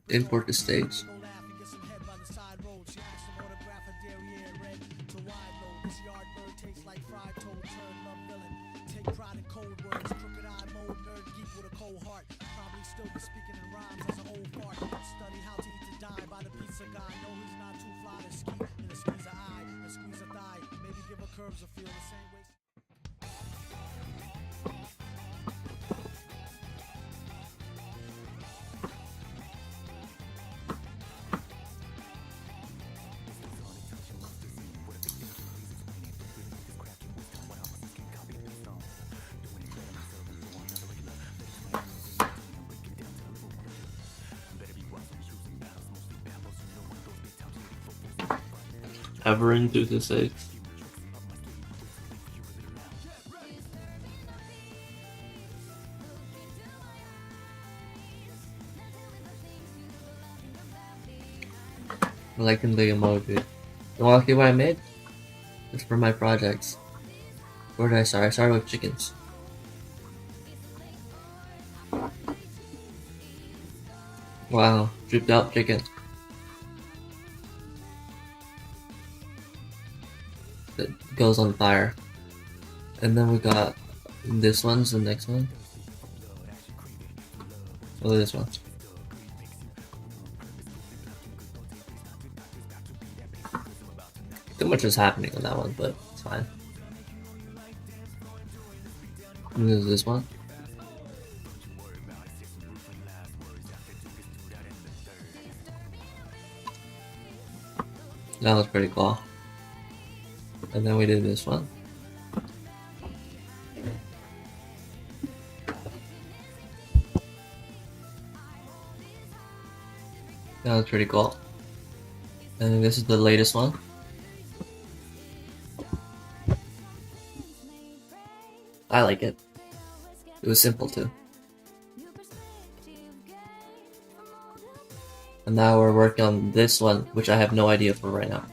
Import the stage. Ever into the 6. I like the emoji. You wanna see what I made? It's for my projects. Where did I start? I started with chickens. Wow, dripped out chicken. That goes on fire. And then we got this one's the next one. Oh, this one. Too much is happening on that one, but it's fine. And there's this one. That was pretty cool. And then we did this one. That was pretty cool. And then this is the latest one. I like it. It was simple too. And now we're working on this one, which I have no idea for right now.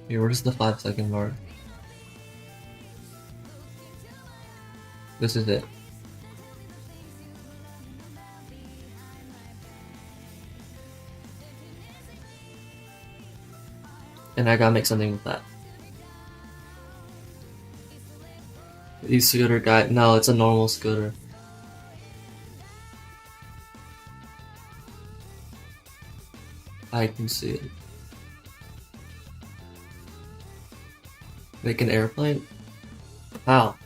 Here, where's the 5-second mark? This is it. And I gotta make something with that. The e-scooter guy. No, it's a normal scooter. I can see it. Make an airplane? How?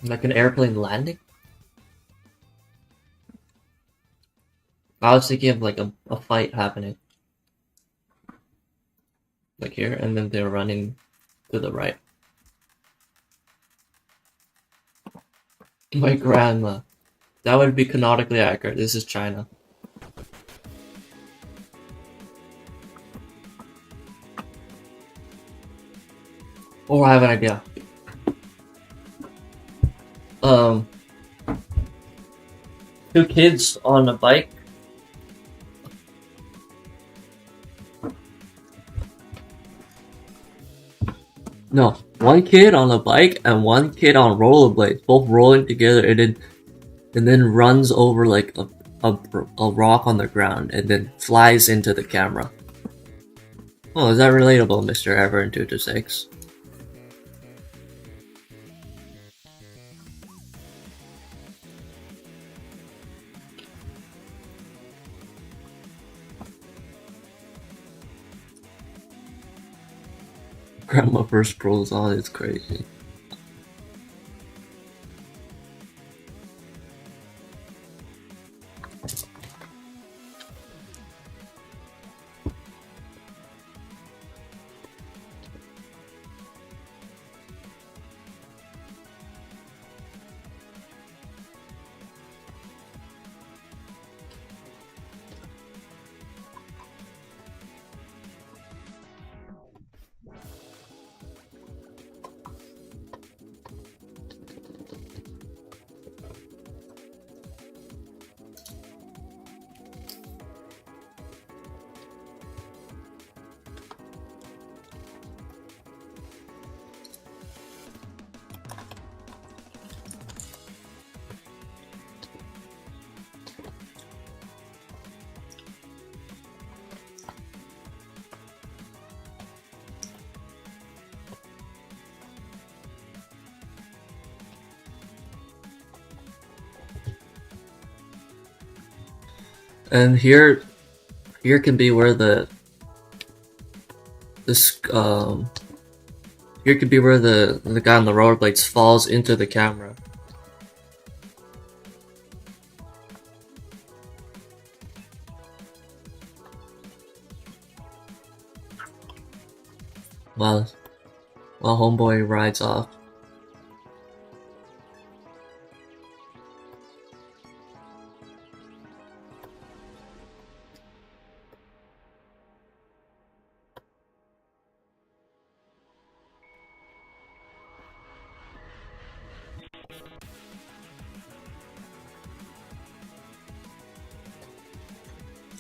Like an airplane landing? I was thinking of like a fight happening. Like here, and then they're running to the right. My grandma. That would be canonically accurate. This is China. Oh, I have an idea. Two kids on a bike. No, one kid on a bike and one kid on rollerblades, both rolling together, and then runs over like a rock on the ground, and then flies into the camera. Oh, is that relatable, Mr. Ever in 226? Grandma first pros on, it's crazy. And here can be where the here could be where the guy on the rollerblades falls into the camera. While homeboy rides off.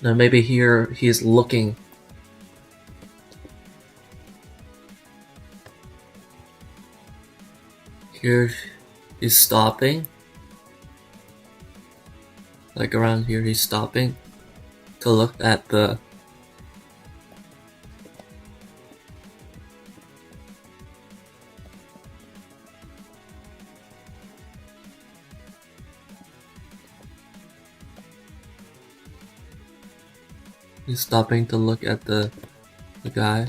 And maybe here he's looking. Here he's stopping. Like around here he's stopping to look at the he's stopping to look at the guy.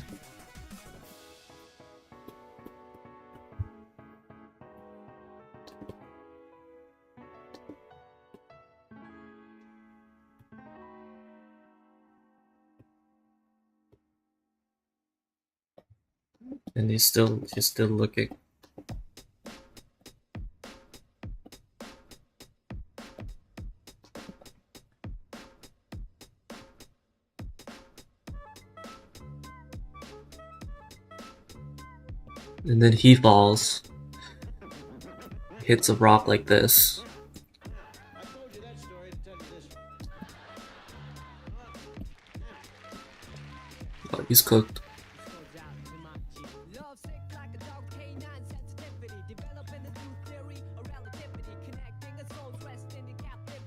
And he's still looking. And then he falls, hits a rock like this. Oh, he's cooked.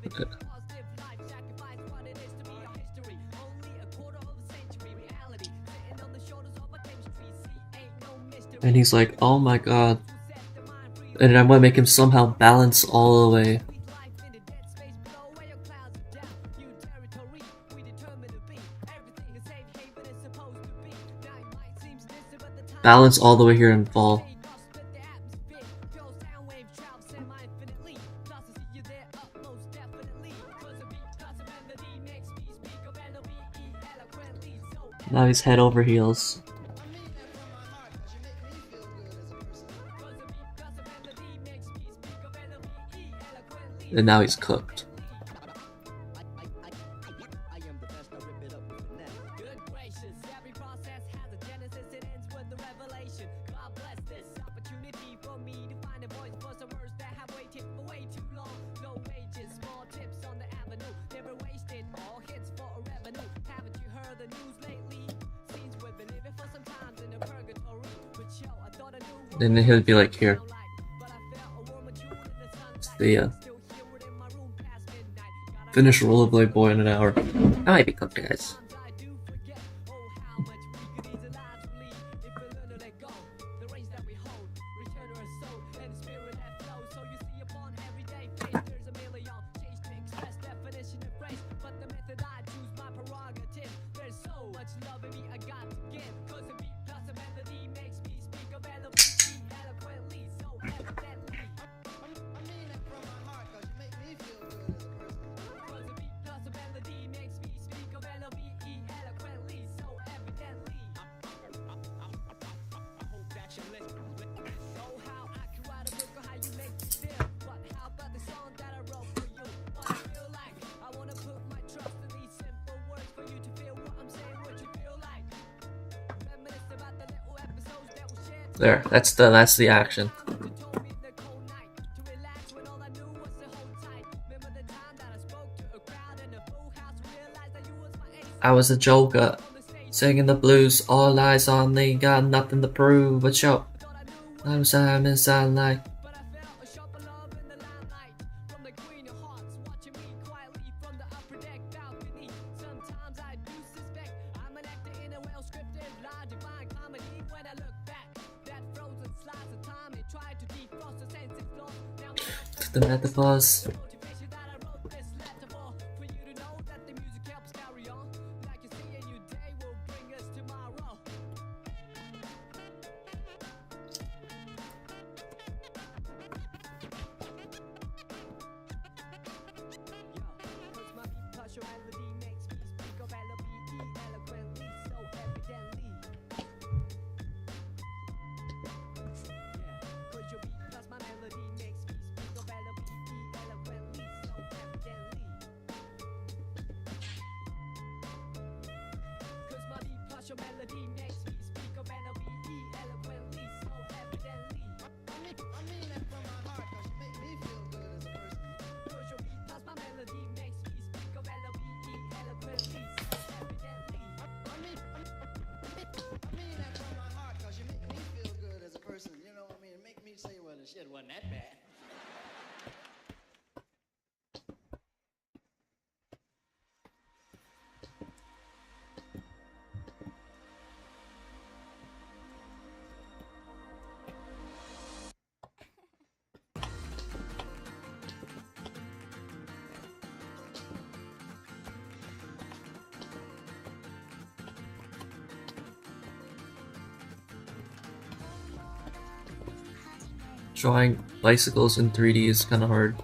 Okay. And he's like, oh my god. And I'm gonna make him somehow balance all the way. Balance all the way here and fall. Now he's head over heels. And now he's cooked. And then he'll be like, here. See ya. Finish Rollerblade Boy in an hour. I might be cooked, guys. There, that's the action. I was a joker, singing the blues, all eyes on me, got nothing to prove, but yo, I'm Simon Sunlight. The metaphors. Shit wasn't that bad. Drawing bicycles in 3D is kind of hard.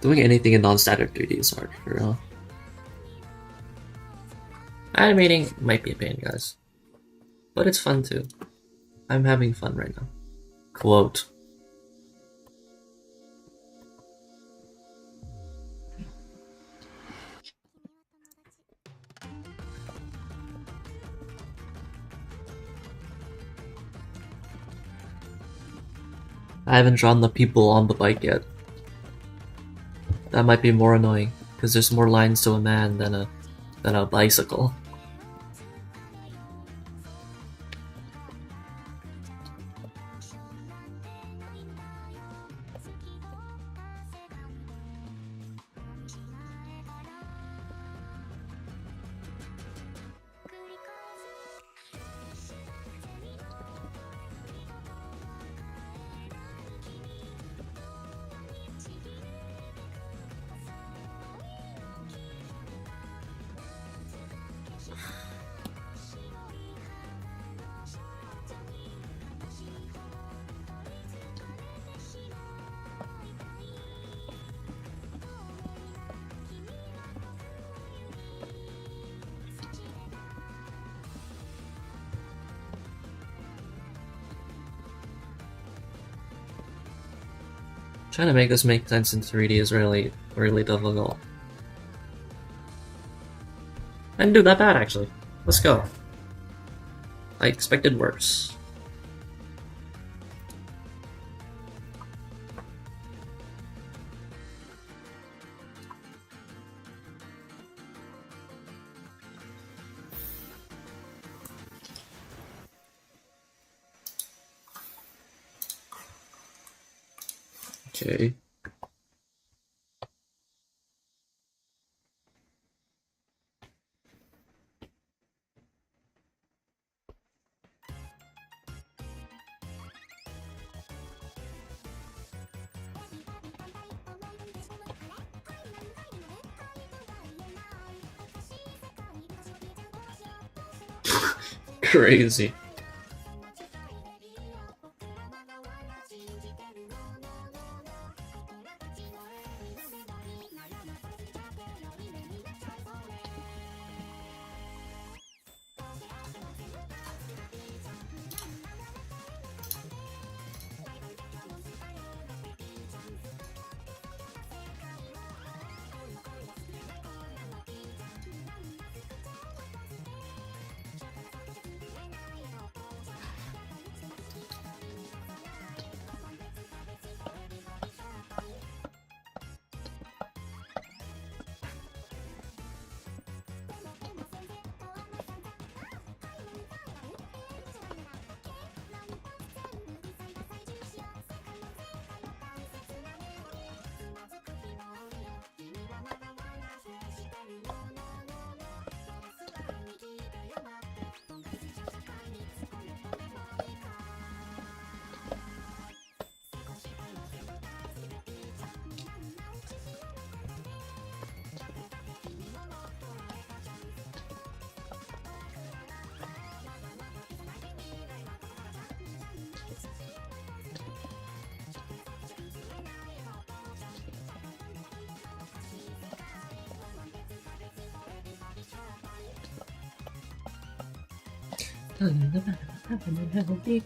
Doing anything in non-standard 3D is hard for real. Animating might be a pain, guys. But it's fun too. I'm having fun right now. Quote. I haven't drawn the people on the bike yet. That might be more annoying, because there's more lines to a man than a bicycle. Trying to make this make sense in 3D is really, really difficult. I didn't do that bad, actually. Let's go. I expected worse. Okay. Crazy.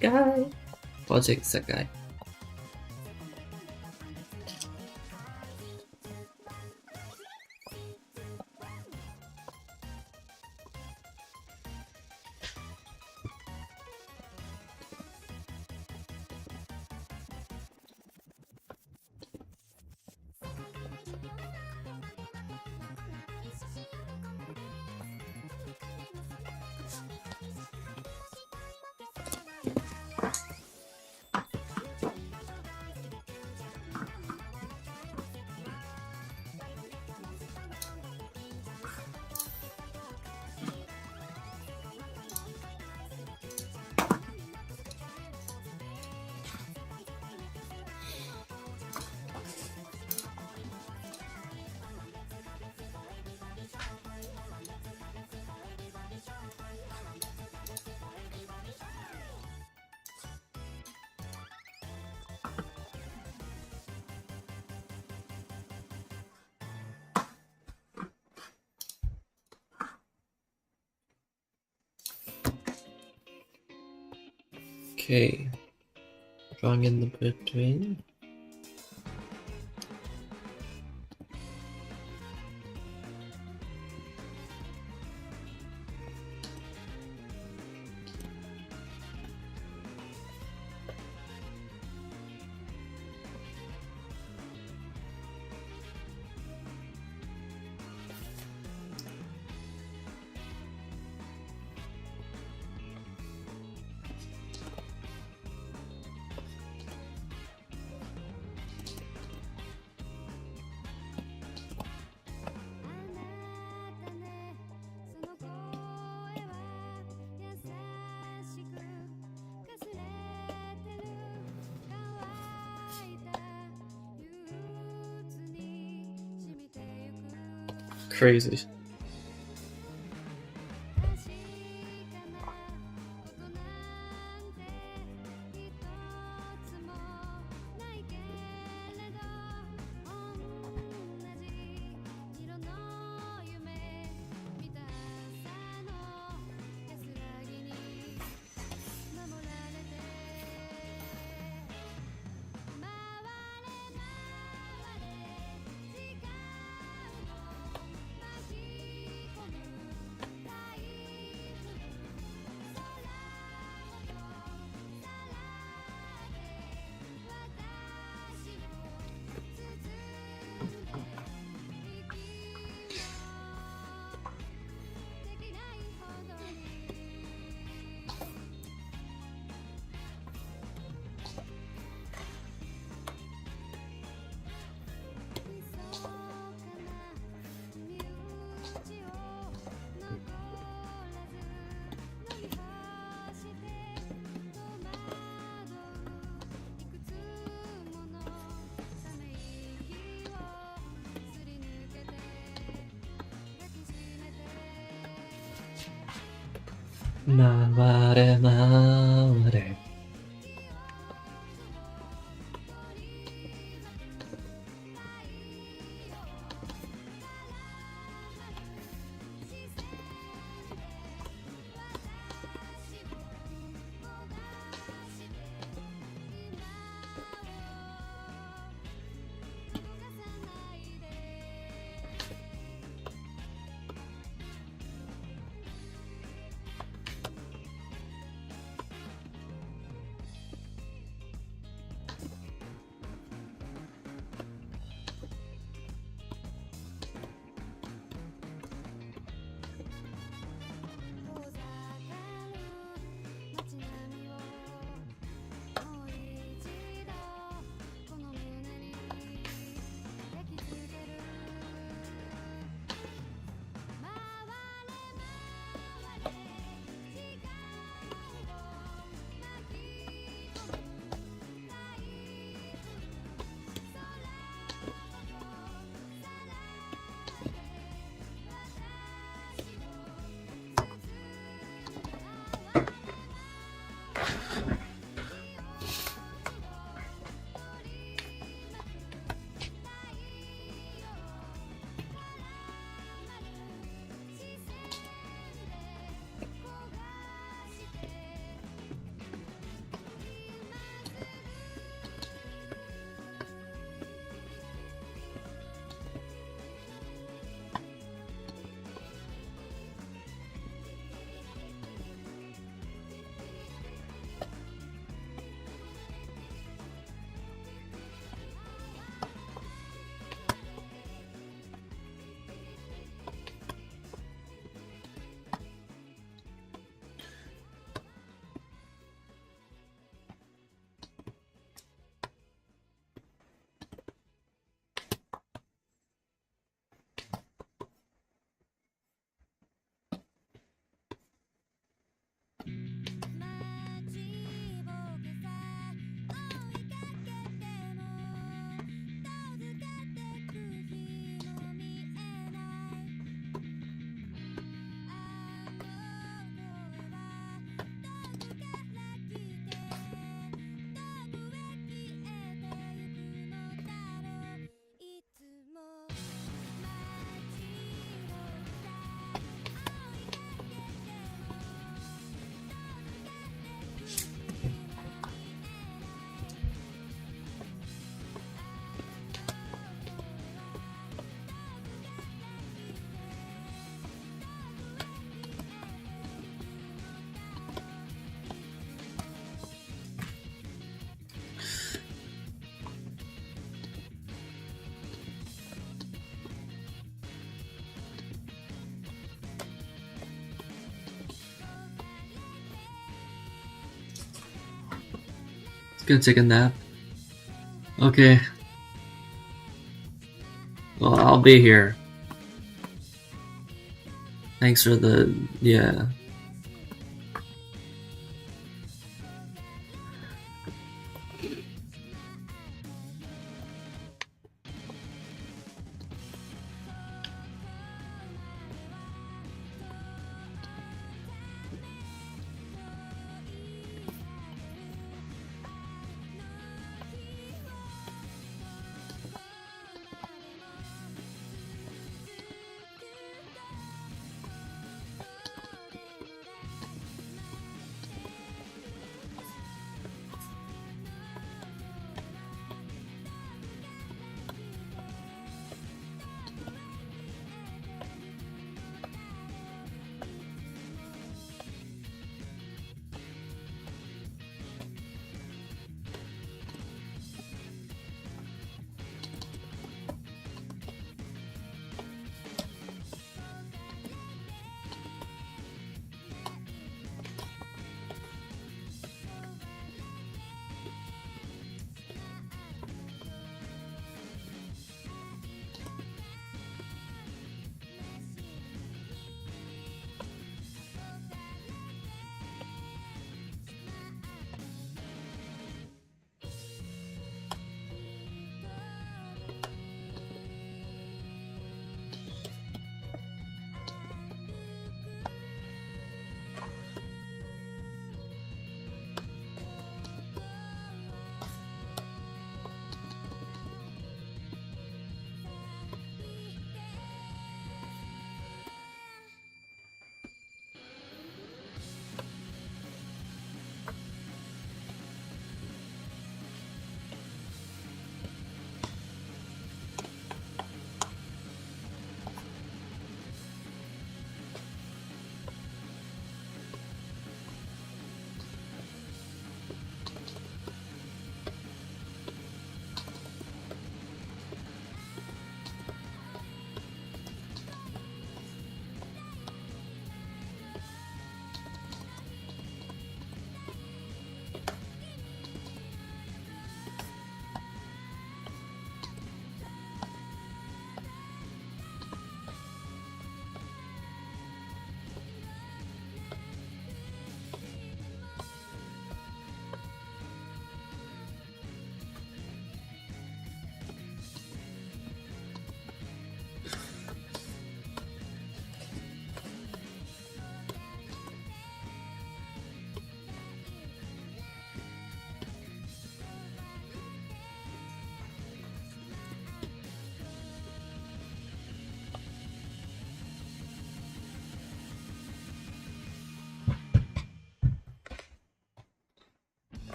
Guy. Project Sakai. Okay. Drawing in the between. Crazy. 回れ回れ。Gonna take a nap. Okay. Well, I'll be here. Thanks for the... yeah.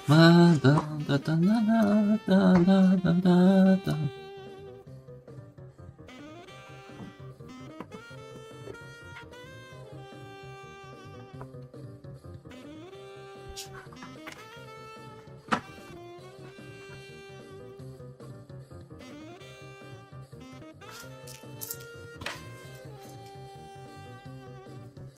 まだだだだだだだだだ。